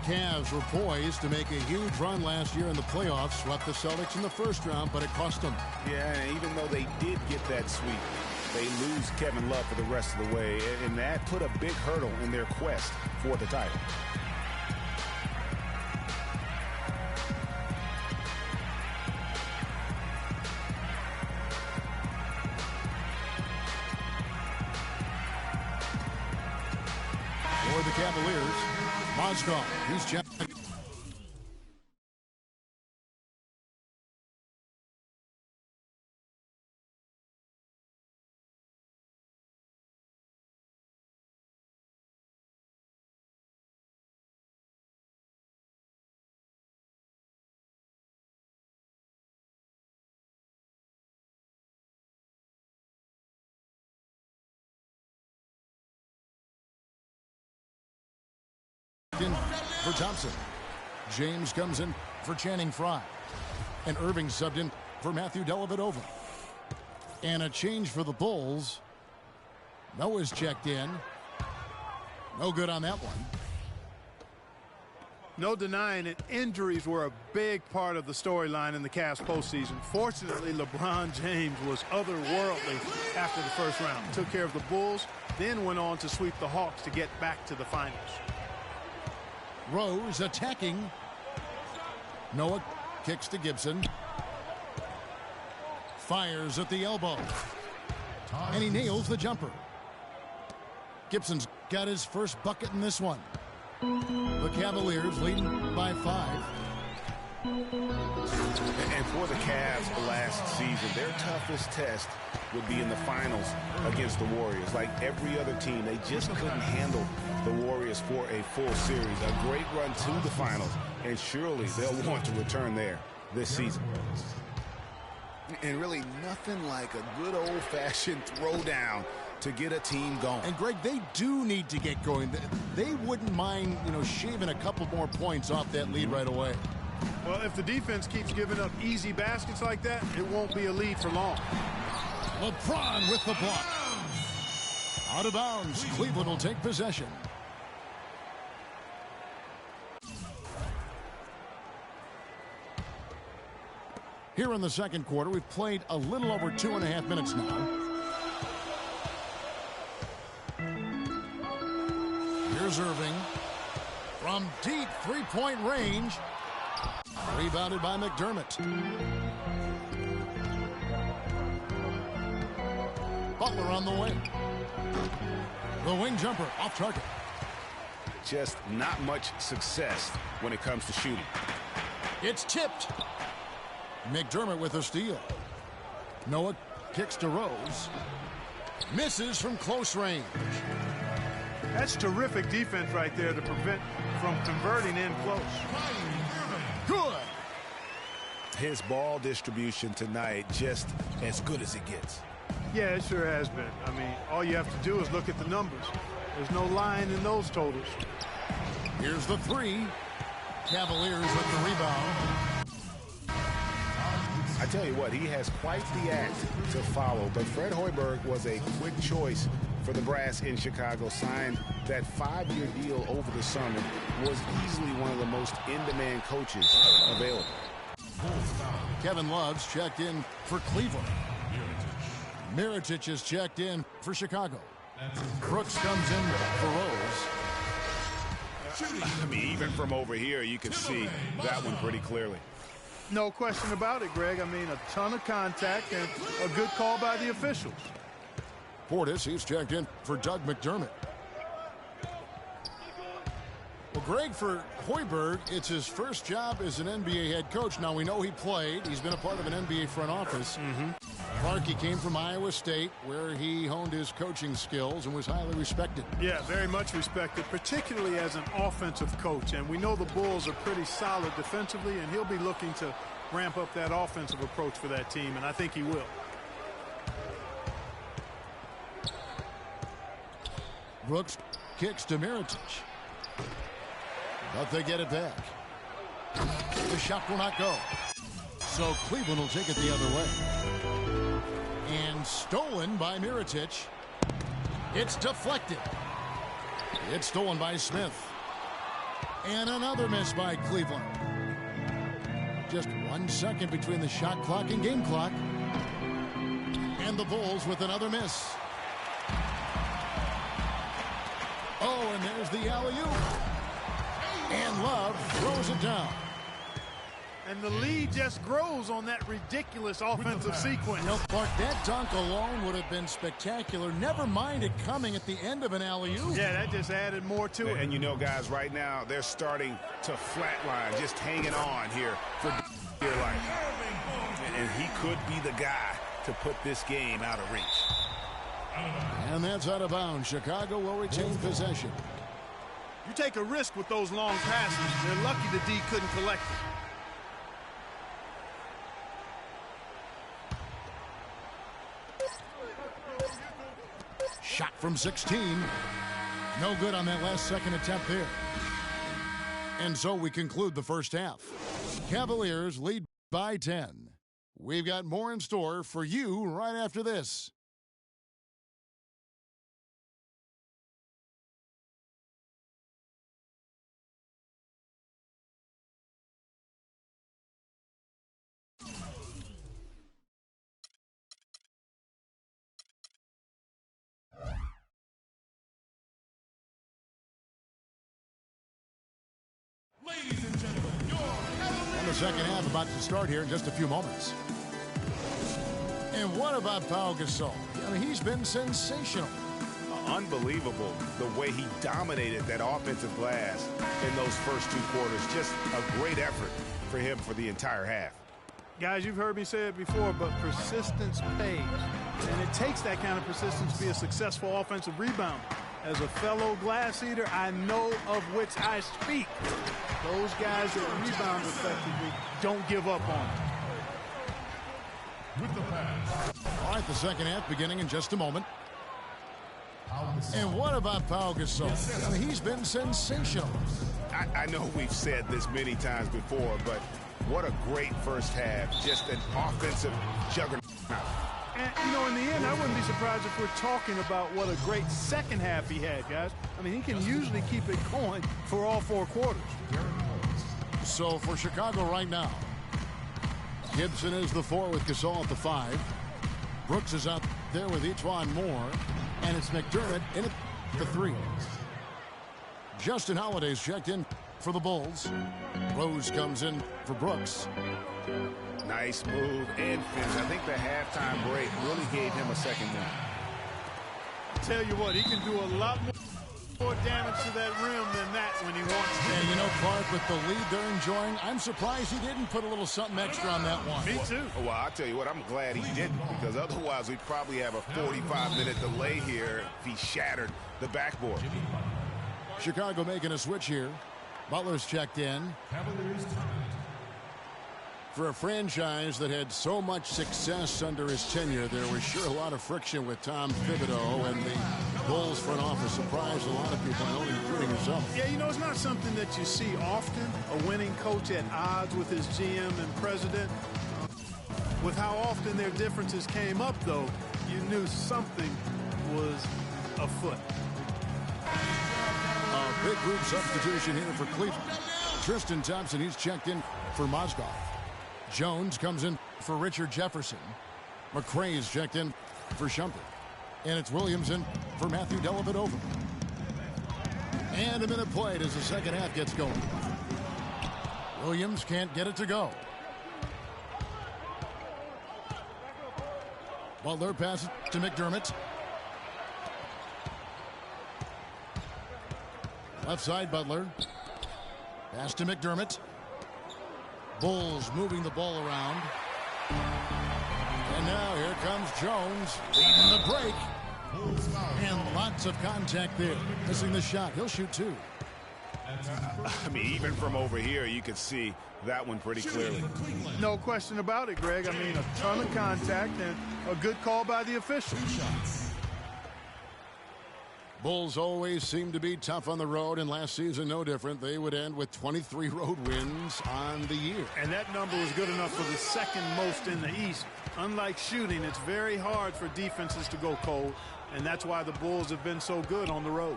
Cavs were poised to make a huge run last year in the playoffs, swept the Celtics in the first round, but it cost them. Yeah, and even though they did get that sweep, they lose Kevin Love for the rest of the way, and that put a big hurdle in their quest for the title. For the Cavaliers, Mozgov, he's checked. In for Thompson. James comes in for Channing Frye. And Irving subbed in for Matthew Dellavedova. And a change for the Bulls. Noah's checked in. No good on that one. No denying it, injuries were a big part of the storyline in the Cavs postseason. Fortunately, LeBron James was otherworldly after the first round. Took care of the Bulls, then went on to sweep the Hawks to get back to the finals. Rose attacking. Noah kicks to Gibson. Fires at the elbow. And he nails the jumper. Gibson's got his first bucket in this one. The Cavaliers leading by 5. And for the Cavs last season, their toughest test would be in the finals against the Warriors. Like every other team, they just couldn't handle the Warriors for a full series. A great run to the finals, and surely they'll want to return there this season. And really nothing like a good old-fashioned throwdown to get a team going. And Greg, they do need to get going. They wouldn't mind, shaving a couple more points off that lead right away. Well, if the defense keeps giving up easy baskets like that, it won't be a lead for long. LeBron with the block. Out of bounds. Cleveland will take possession. Here in the second quarter, we've played a little over 2.5 minutes now. Here's Irving. From deep three-point range. Rebounded by McDermott. Butler on the way. The wing jumper off target. Just not much success when it comes to shooting. It's tipped. McDermott with a steal. Noah kicks to Rose. Misses from close range. That's terrific defense right there to prevent from converting in close. Good. His ball distribution tonight just as good as it gets. Yeah, it sure has been. I mean, all you have to do is look at the numbers. There's no line in those totals. Here's the three. Cavaliers with the rebound. I tell you what, he has quite the act to follow, but Fred Hoiberg was a quick choice for the brass in Chicago. Signed that 5-year deal over the summer. Was easily one of the most in-demand coaches available. Kevin Love's checked in for Cleveland. Mirotic is checked in for Chicago. Brooks comes in for Rose. I mean, even from over here, you can see that one pretty clearly. No question about it, Greg. I mean, a ton of contact and a good call by the officials. Portis, he's checked in for Doug McDermott. Well, Greg, for Hoiberg, it's his first job as an NBA head coach. Now, we know he played. He's been a part of an NBA front office. Clark, he came from Iowa State, where he honed his coaching skills and was highly respected. Yeah, very much respected, particularly as an offensive coach. And we know the Bulls are pretty solid defensively, and he'll be looking to ramp up that offensive approach for that team, and I think he will. Brooks kicks to Mirotic. But they get it back. The shot will not go. So Cleveland will take it the other way. And stolen by Mirotic. It's deflected. It's stolen by Smith. And another miss by Cleveland. Just 1 second between the shot clock and game clock. And the Bulls with another miss. Oh, and there's the alley-oop. And Love throws it down. And the lead just grows on that ridiculous offensive sequence. No, Clark, that dunk alone would have been spectacular. Never mind it coming at the end of an alley-oop. Yeah, that just added more to it. And you know, guys, right now, they're starting to flatline, just hanging on here for dear life. And he could be the guy to put this game out of reach. And that's out of bounds. Chicago will retain possession. You take a risk with those long passes. They're lucky the D couldn't collect it. Shot from 16. No good on that last second attempt there. And so we conclude the first half. Cavaliers lead by 10. We've got more in store for you right after this. Ladies and gentlemen, And the second half about to start here in just a few moments. And what about Pau Gasol? I mean, he's been sensational. Unbelievable the way he dominated that offensive glass in those first two quarters. Just a great effort for him for the entire half. Guys, you've heard me say it before, but persistence pays. And it takes that kind of persistence to be a successful offensive rebounder. As a fellow glass eater, I know of which I speak. Those guys that rebound effectively don't give up on it. with the pass. All right, the second half beginning in just a moment. And what about Pau Gasol? I mean, he's been sensational. I know we've said this many times before, but what a great first half. Just an offensive juggernaut. And, you know, in the end, I wouldn't be surprised if we're talking about what a great second half he had, guys. I mean, he can usually keep it going for all four quarters. So for Chicago right now, Gibson is the 4 with Gasol at the 5. Brooks is out there with Etuan Moore. And it's McDermott in at the 3. Justin Holiday's checked in for the Bulls. Rose comes in for Brooks. Nice move and finish. I think the halftime break really gave him a second win. Tell you what, he can do a lot more damage to that rim than that when he wants to. And you know, Clark, with the lead they're enjoying, I'm surprised he didn't put a little something extra on that one. Me too. Well, I'll tell you what, I'm glad he didn't, because otherwise we'd probably have a 45-minute delay here if he shattered the backboard. Chicago making a switch here. Butler's checked in. Cavaliers timeout. For a franchise that had so much success under his tenure, there was sure a lot of friction with Tom Thibodeau, and the Bulls front office surprised a lot of people, including himself. Yeah, you know, it's not something that you see often, a winning coach at odds with his GM and president. With how often their differences came up, though, you knew something was afoot. A big group substitution here for Cleveland. Tristan Thompson, he's checked in for Mozgov. Jones comes in for Richard Jefferson. McRae's checked in for Shumpert. And it's Williams in for Matthew Dellavedova. And a minute played as the second half gets going. Williams can't get it to go. Butler passes to McDermott. Left side, Butler. Pass to McDermott. Bulls moving the ball around. And now here comes Jones leading the break. And lots of contact there. Missing the shot. He'll shoot two. I mean, even from over here, you could see that one pretty clearly. No question about it, Greg. I mean, a ton of contact and a good call by the official. Bulls always seem to be tough on the road, and last season no different. They would end with 23 road wins on the year. And that number was good enough for the second most in the East. Unlike shooting, it's very hard for defenses to go cold, and that's why the Bulls have been so good on the road.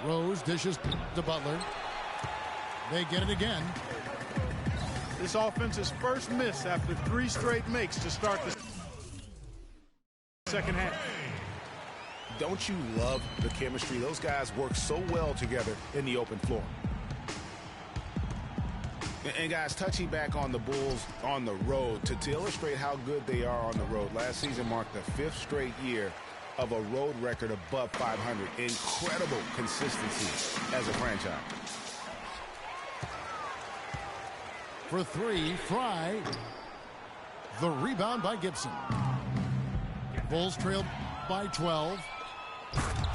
Rose dishes to Butler. They get it again. This offense's first miss after 3 straight makes to start the second half. Don't you love the chemistry? Those guys work so well together in the open floor. And guys, touching back on the Bulls on the road to illustrate how good they are on the road. Last season marked the 5th straight year of a road record above 500. Incredible consistency as a franchise. For 3, Fry. The rebound by Gibson. Bulls trailed by 12.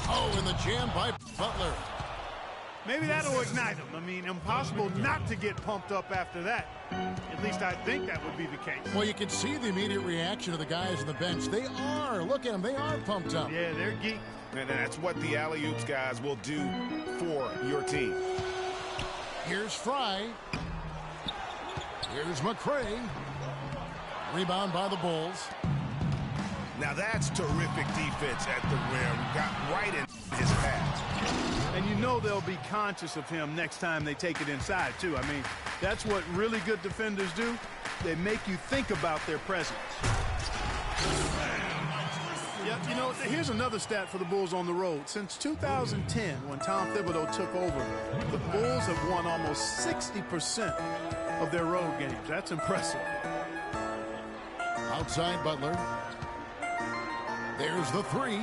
Oh, and the jam by Butler. Maybe that'll ignite them. I mean, impossible not to get pumped up after that. At least I think that would be the case. Well, you can see the immediate reaction of the guys on the bench. They are. Look at them. They are pumped up. Yeah, they're geeked. And that's what the alley-oops guys will do for your team. Here's Fry. Here's McCray. Rebound by the Bulls. Now that's terrific defense at the rim. Got right in his path. And you know they'll be conscious of him next time they take it inside, too. I mean, that's what really good defenders do. They make you think about their presence. Yeah, you know, here's another stat for the Bulls on the road. Since 2010, when Tom Thibodeau took over, the Bulls have won almost 60% of their road games. That's impressive. Outside Butler. There's the 3.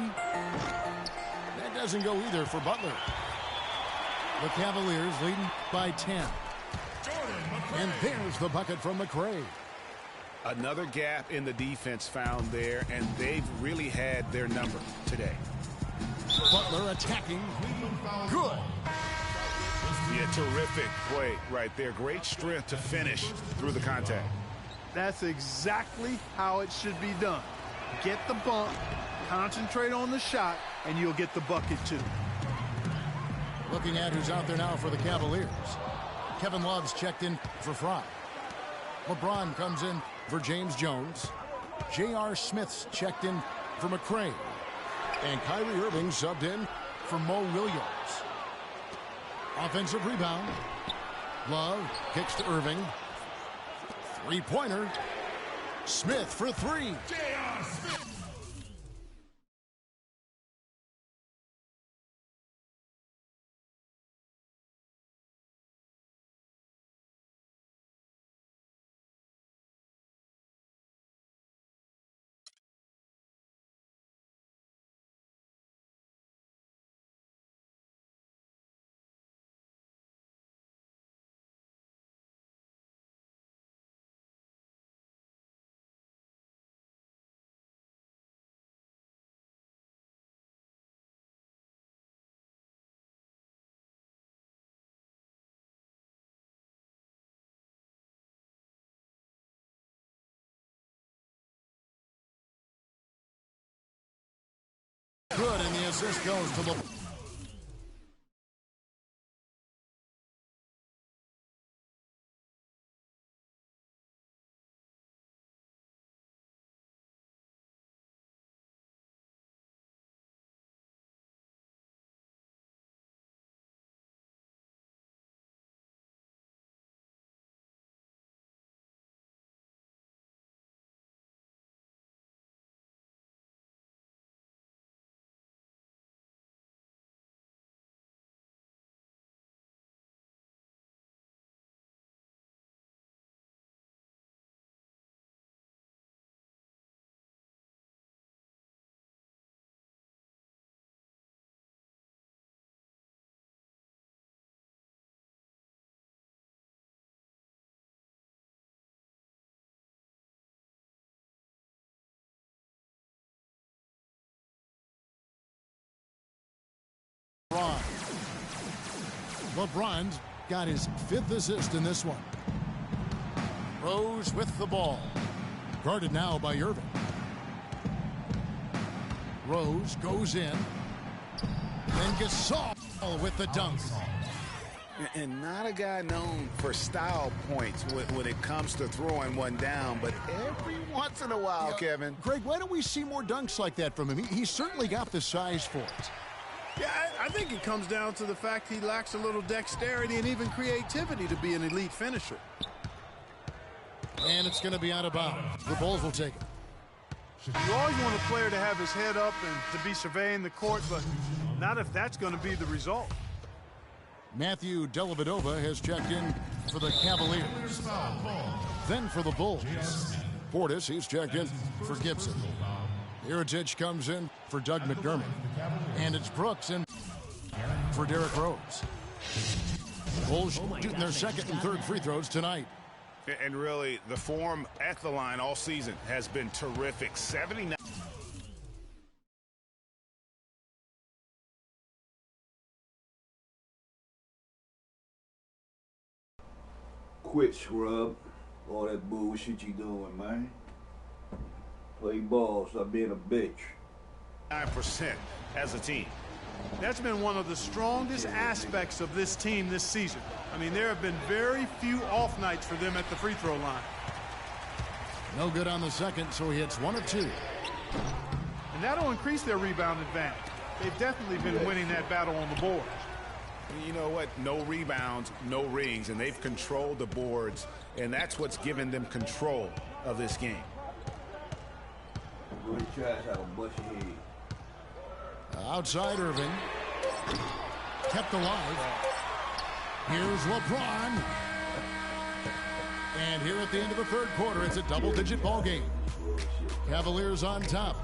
That doesn't go either for Butler. The Cavaliers leading by 10. And there's the bucket from McCray. Another gap in the defense found there, and they've really had their number today. Butler attacking. Good. Yeah, terrific play right there. Great strength to finish through the contact. That's exactly how it should be done. Get the bump, concentrate on the shot, and you'll get the bucket too. Looking at who's out there now for the Cavaliers. Kevin Love's checked in for Fry. LeBron comes in for James Jones. J.R. Smith's checked in for McCray. And Kyrie Irving subbed in for Mo Williams. Offensive rebound. Love kicks to Irving. Three-pointer. Smith for 3. J.R. Smith. Good, and the assist goes to the LeBron's got his 5th assist in this one. Rose with the ball. Guarded now by Irving. Rose goes in. And Gasol with the dunk. And not a guy known for style points when it comes to throwing one down, but every once in a while, Kevin. Greg, why don't we see more dunks like that from him? He's certainly got the size for it. Yeah, I think it comes down to the fact he lacks a little dexterity and even creativity to be an elite finisher. And it's going to be out of bounds. The Bulls will take it. You always want a player to have his head up and to be surveying the court, but not if that's going to be the result. Matthew Dellavedova has checked in for the Cavaliers. Then for the Bulls. Portis, he's checked in for Gibson. Mirotic comes in for Doug McDermott. And it's Brooks in for Derrick Rose. Bulls shooting their 2nd and 3rd free throws tonight. And really, the form at the line all season has been terrific. 79. Quit, scrub. All that bullshit you doing, man. Play ball, stop being a bitch. 9% as a team. That's been one of the strongest aspects of this team this season. I mean, there have been very few off nights for them at the free throw line. No good on the second, so he hits 1 of 2. And that'll increase their rebound advantage. They've definitely been winning that battle on the board. You know what? No rebounds, no rings, and they've controlled the boards, and that's what's given them control of this game. Good trash out of bushy head. Outside Irving. Kept alive. Here's LeBron. And here at the end of the 3rd quarter, it's a double-digit ball game. Cavaliers on top.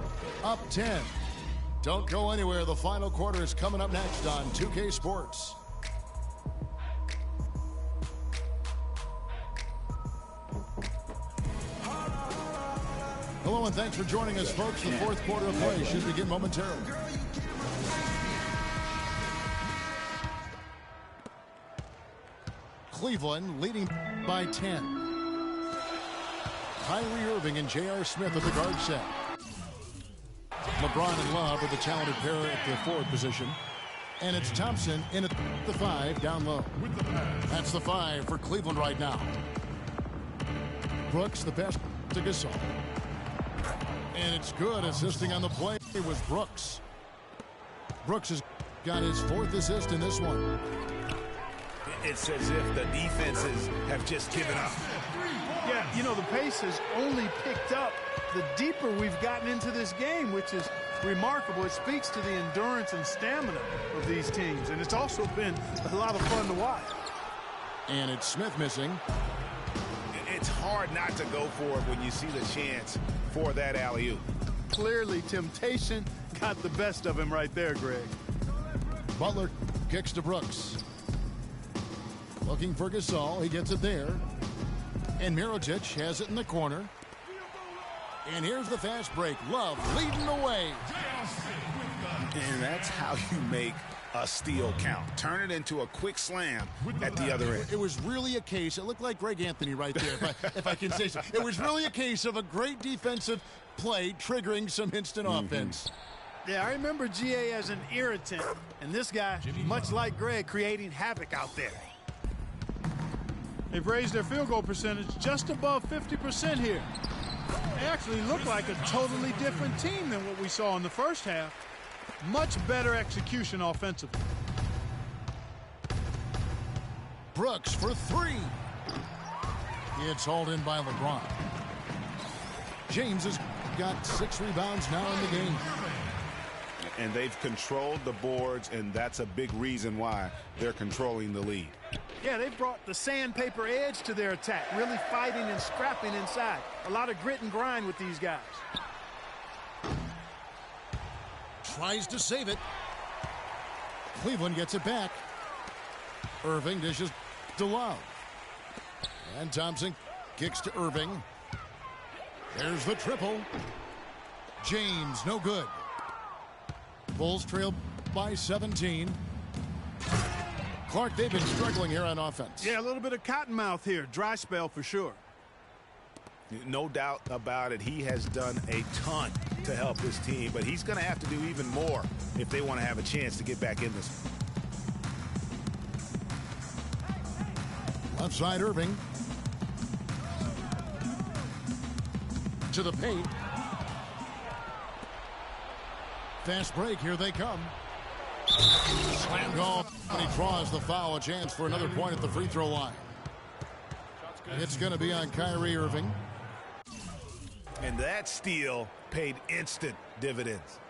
Up 10. Don't go anywhere. The final quarter is coming up next on 2K Sports. Hello and thanks for joining us, folks. The 4th quarter of play should begin momentarily. Cleveland leading by 10. Kyrie Irving and J.R. Smith at the guard set. LeBron and Love are the talented pair at the forward position. And it's Thompson in at the 5 down low. That's the 5 for Cleveland right now. Brooks, the pass to Gasol. And it's good. Assisting on the play was Brooks. Brooks has got his 4th assist in this one. It's as if the defenses have just given up. Yeah, you know, the pace has only picked up the deeper we've gotten into this game, which is remarkable. It speaks to the endurance and stamina of these teams, and it's also been a lot of fun to watch. And it's Smith missing. It's hard not to go for it when you see the chance for that alley-oop. Clearly, temptation got the best of him right there, Greg. Butler kicks to Brooks. Looking for Gasol. He gets it there. And Mirotic has it in the corner. And here's the fast break. Love leading the way. And that's how you make a steal count. Turn it into a quick slam at the other end. It was really a case. It looked like Greg Anthony right there, if I can say so. It was really a case of a great defensive play triggering some instant offense. Yeah, I remember GA as an irritant. And this guy, much like Greg, creating havoc out there. They've raised their field goal percentage just above 50% here. They actually look like a totally different team than what we saw in the first half. Much better execution offensively. Brooks for 3. It's hauled in by LeBron. James has got 6 rebounds now in the game. And they've controlled the boards, and that's a big reason why they're controlling the lead. Yeah, they've brought the sandpaper edge to their attack, really fighting and scrapping inside. A lot of grit and grind with these guys. Tries to save it. Cleveland gets it back. Irving dishes to Love. And Thompson kicks to Irving. There's the triple. James, no good. Bulls trail by 17. Clark, they've been struggling here on offense. Yeah, a little bit of cottonmouth here. Dry spell for sure. No doubt about it. He has done a ton to help this team, but he's going to have to do even more if they want to have a chance to get back in this. Left side, Irving. To the paint. Fast break. Here they come. Slam goal. And he draws the foul. A chance for another point at the free throw line. It's going to be on Kyrie Irving. And that steal paid instant dividends.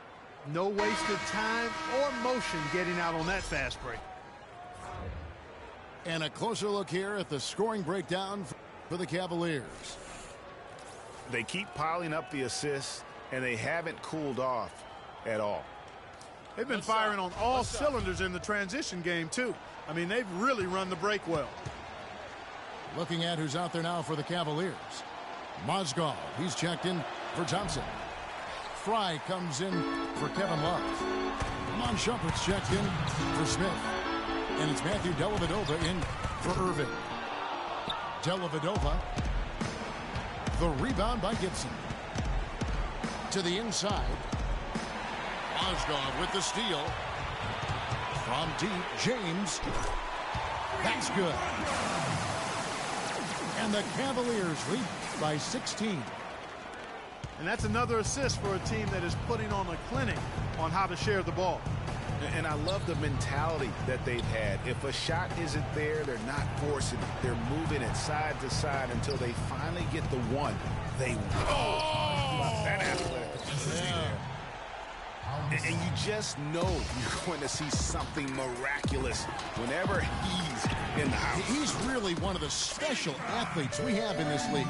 No wasted time or motion getting out on that fast break. And a closer look here at the scoring breakdown for the Cavaliers. They keep piling up the assists, and they haven't cooled off at all. They've been firing on all cylinders in the transition game, too. I mean, they've really run the break well. Looking at who's out there now for the Cavaliers. Mozgov, he's checked in for Thompson. Fry comes in for Kevin Love. Mon Shumpert's checked in for Smith. And it's Matthew Dellavedova in for Irving. Dellavedova. The rebound by Gibson. To the inside. Mozgov with the steal. From deep, James. That's good. And the Cavaliers lead by 16. And that's another assist for a team that is putting on a clinic on how to share the ball. And I love the mentality that they've had. If a shot isn't there, they're not forcing it. They're moving it side to side until they finally get the one they want. Oh! That athleticism. And you just know you're going to see something miraculous whenever he's in the house. He's really one of the special athletes we have in this league.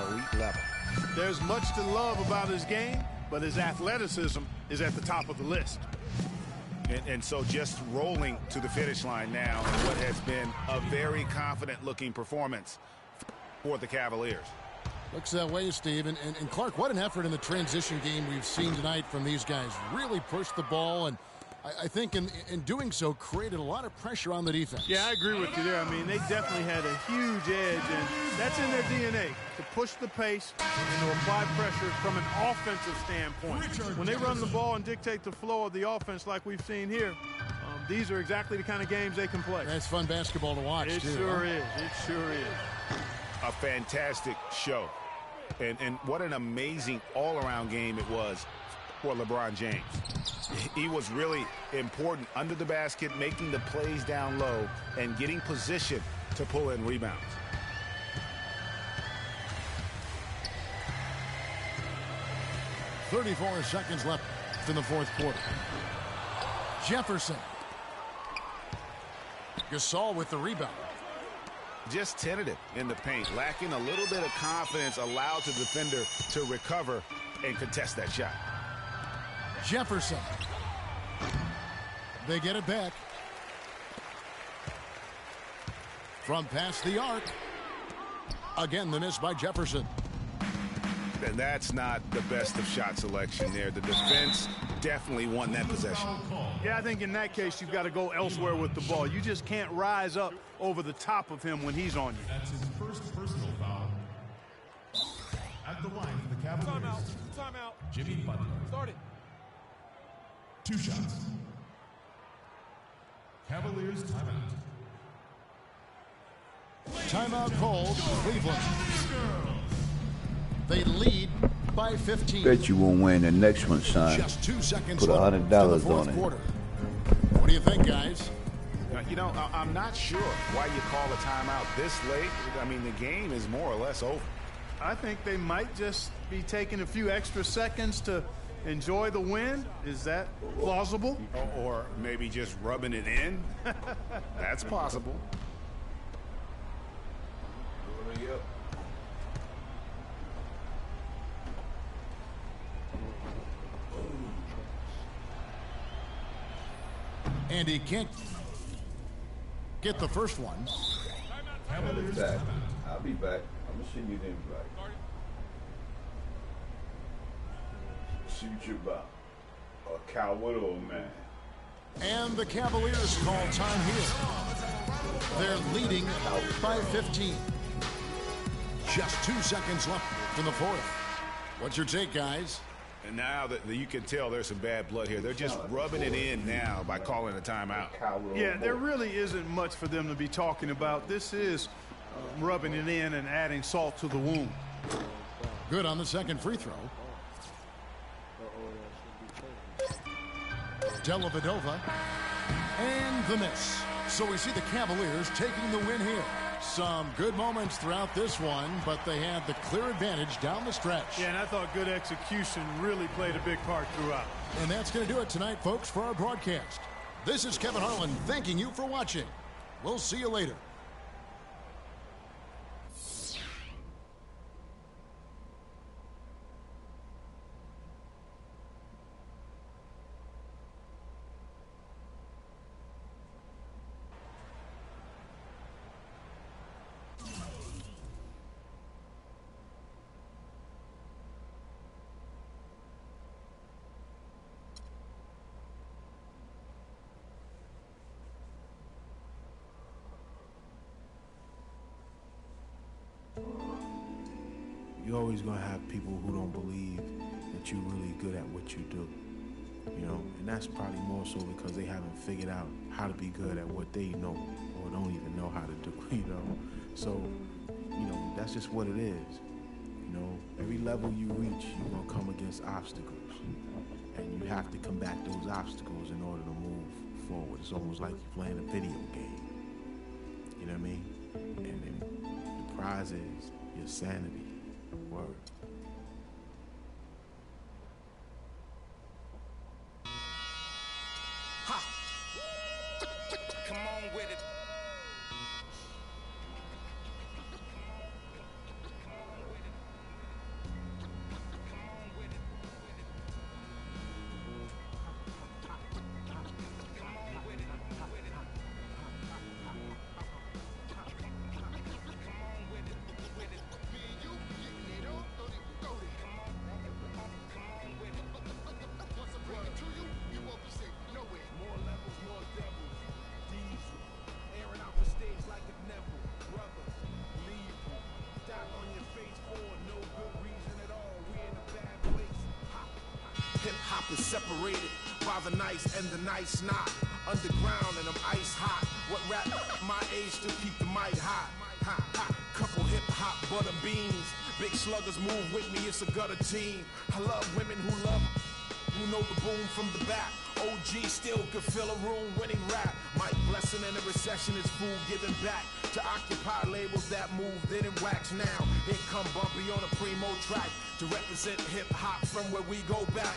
Elite level. There's much to love about his game, but his athleticism is at the top of the list. And so just rolling to the finish line now, what has been a very confident-looking performance for the Cavaliers. Looks that way, Steve. And Clark, what an effort in the transition game we've seen tonight from these guys. Really pushed the ball, and I think in doing so created a lot of pressure on the defense. Yeah, I agree with you there. I mean, they definitely had a huge edge, and that's in their DNA, to push the pace and to apply pressure from an offensive standpoint. When they run the ball and dictate the flow of the offense like we've seen here, these are exactly the kind of games they can play. That's fun basketball to watch, It too. sure is. It sure is. A fantastic show. And what an amazing all-around game it was for LeBron James. He was really important under the basket, making the plays down low and getting position to pull in rebounds. .34 seconds left in the fourth quarter. Jefferson. Gasol with the rebound. Just tentative in the paint, lacking a little bit of confidence, allowed the defender to recover and contest that shot. Jefferson. They get it back. From past the arc. Again, the miss by Jefferson. And that's not the best of shot selection there. The defense definitely won that possession. Yeah, I think in that case, you've got to go elsewhere with the ball. You just can't rise up over the top of him when he's on you. That's his first personal foul. At the line for the Cavaliers. Timeout. Jimmy Butler. Start it. 2 shots. Cavaliers timeout. Timeout called Cleveland. They lead by 15. Bet you won't win the next one, son. Just 2 seconds Put left $100 in the fourth on it. quarter. What do you think, guys? You know, I'm not sure why you call a timeout this late. I mean, the game is more or less over. I think they might just be taking a few extra seconds to enjoy the win. Is that plausible? Or maybe just rubbing it in. That's possible. And he can't get the first one. Cavaliers Back. timeout. I'll be back. I'm gonna send you the invite. See what you're about. A coward old man. And the Cavaliers call time here. They're leading by 15. Just 2 seconds left in the fourth. What's your take, guys? And now that you can tell there's some bad blood here. They're just rubbing it in now by calling a timeout. Yeah, there really isn't much for them to be talking about. This is rubbing it in and adding salt to the wound. Good on the second free throw. Dellavedova. And the miss. So we see the Cavaliers taking the win here. Some good moments throughout this one, but they had the clear advantage down the stretch. Yeah, and I thought good execution really played a big part throughout. And that's going to do it tonight, folks, for our broadcast. This is Kevin Harlan thanking you for watching. We'll see you later. You're always going to have people who don't believe that you're really good at what you do, you know, and that's probably more so because they haven't figured out how to be good at what they know or don't even know how to do, you know. So, you know, that's just what it is. You know, every level you reach, you're going to come against obstacles, and you have to combat those obstacles in order to move forward. It's almost like you're playing a video game, you know what I mean? And then the prize is your sanity. Word. Ha! Come on with it. Hip-hop is separated by the nice and the nice not. Underground and I'm ice hot. What rap my age to keep the mic hot? Ha, ha. Couple hip-hop butter beans. Big sluggers move with me, it's a gutter team. I love women who know the boom from the back. OG still could fill a room when he rap. Mike Blessing in a recession is food giving back to occupy labels that move, didn't wax now. Here come Bumpy on a primo track to represent hip-hop from where we go back.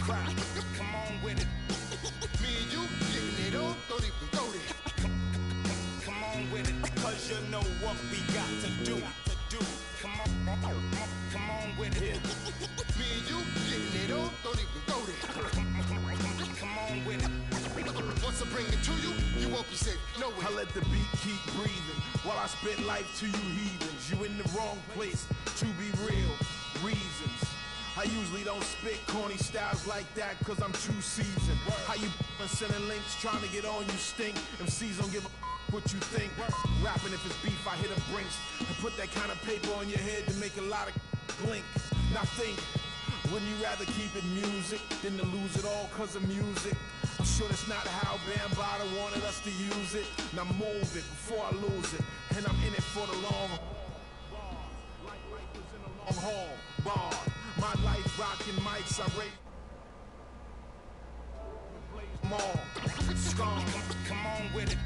Crack, come on with it. Me and you getting it on, don't even go there. Come on with it, cause you know what we got to do. Come on with it. Me and you getting it on, don't even go there. Come on with it. Once I bring it to you, you won't be safe. No way. I let the beat keep breathing while I spit life to you heathens. You in the wrong place, to be real. Reasons. I usually don't spit corny styles like that cause I'm too seasoned. How you sending links trying to get on you stink. MCs don't give a what you think. Rapping if it's beef, I hit a brinks and put that kind of paper on your head to make a lot of blink. Now think, wouldn't you rather keep it music than to lose it all cause of music? I'm sure that's not how Bambaataa wanted us to use it. Now move it before I lose it. And I'm in it for the long haul. Bar. My life rocking mics, I rate more. Come on with it.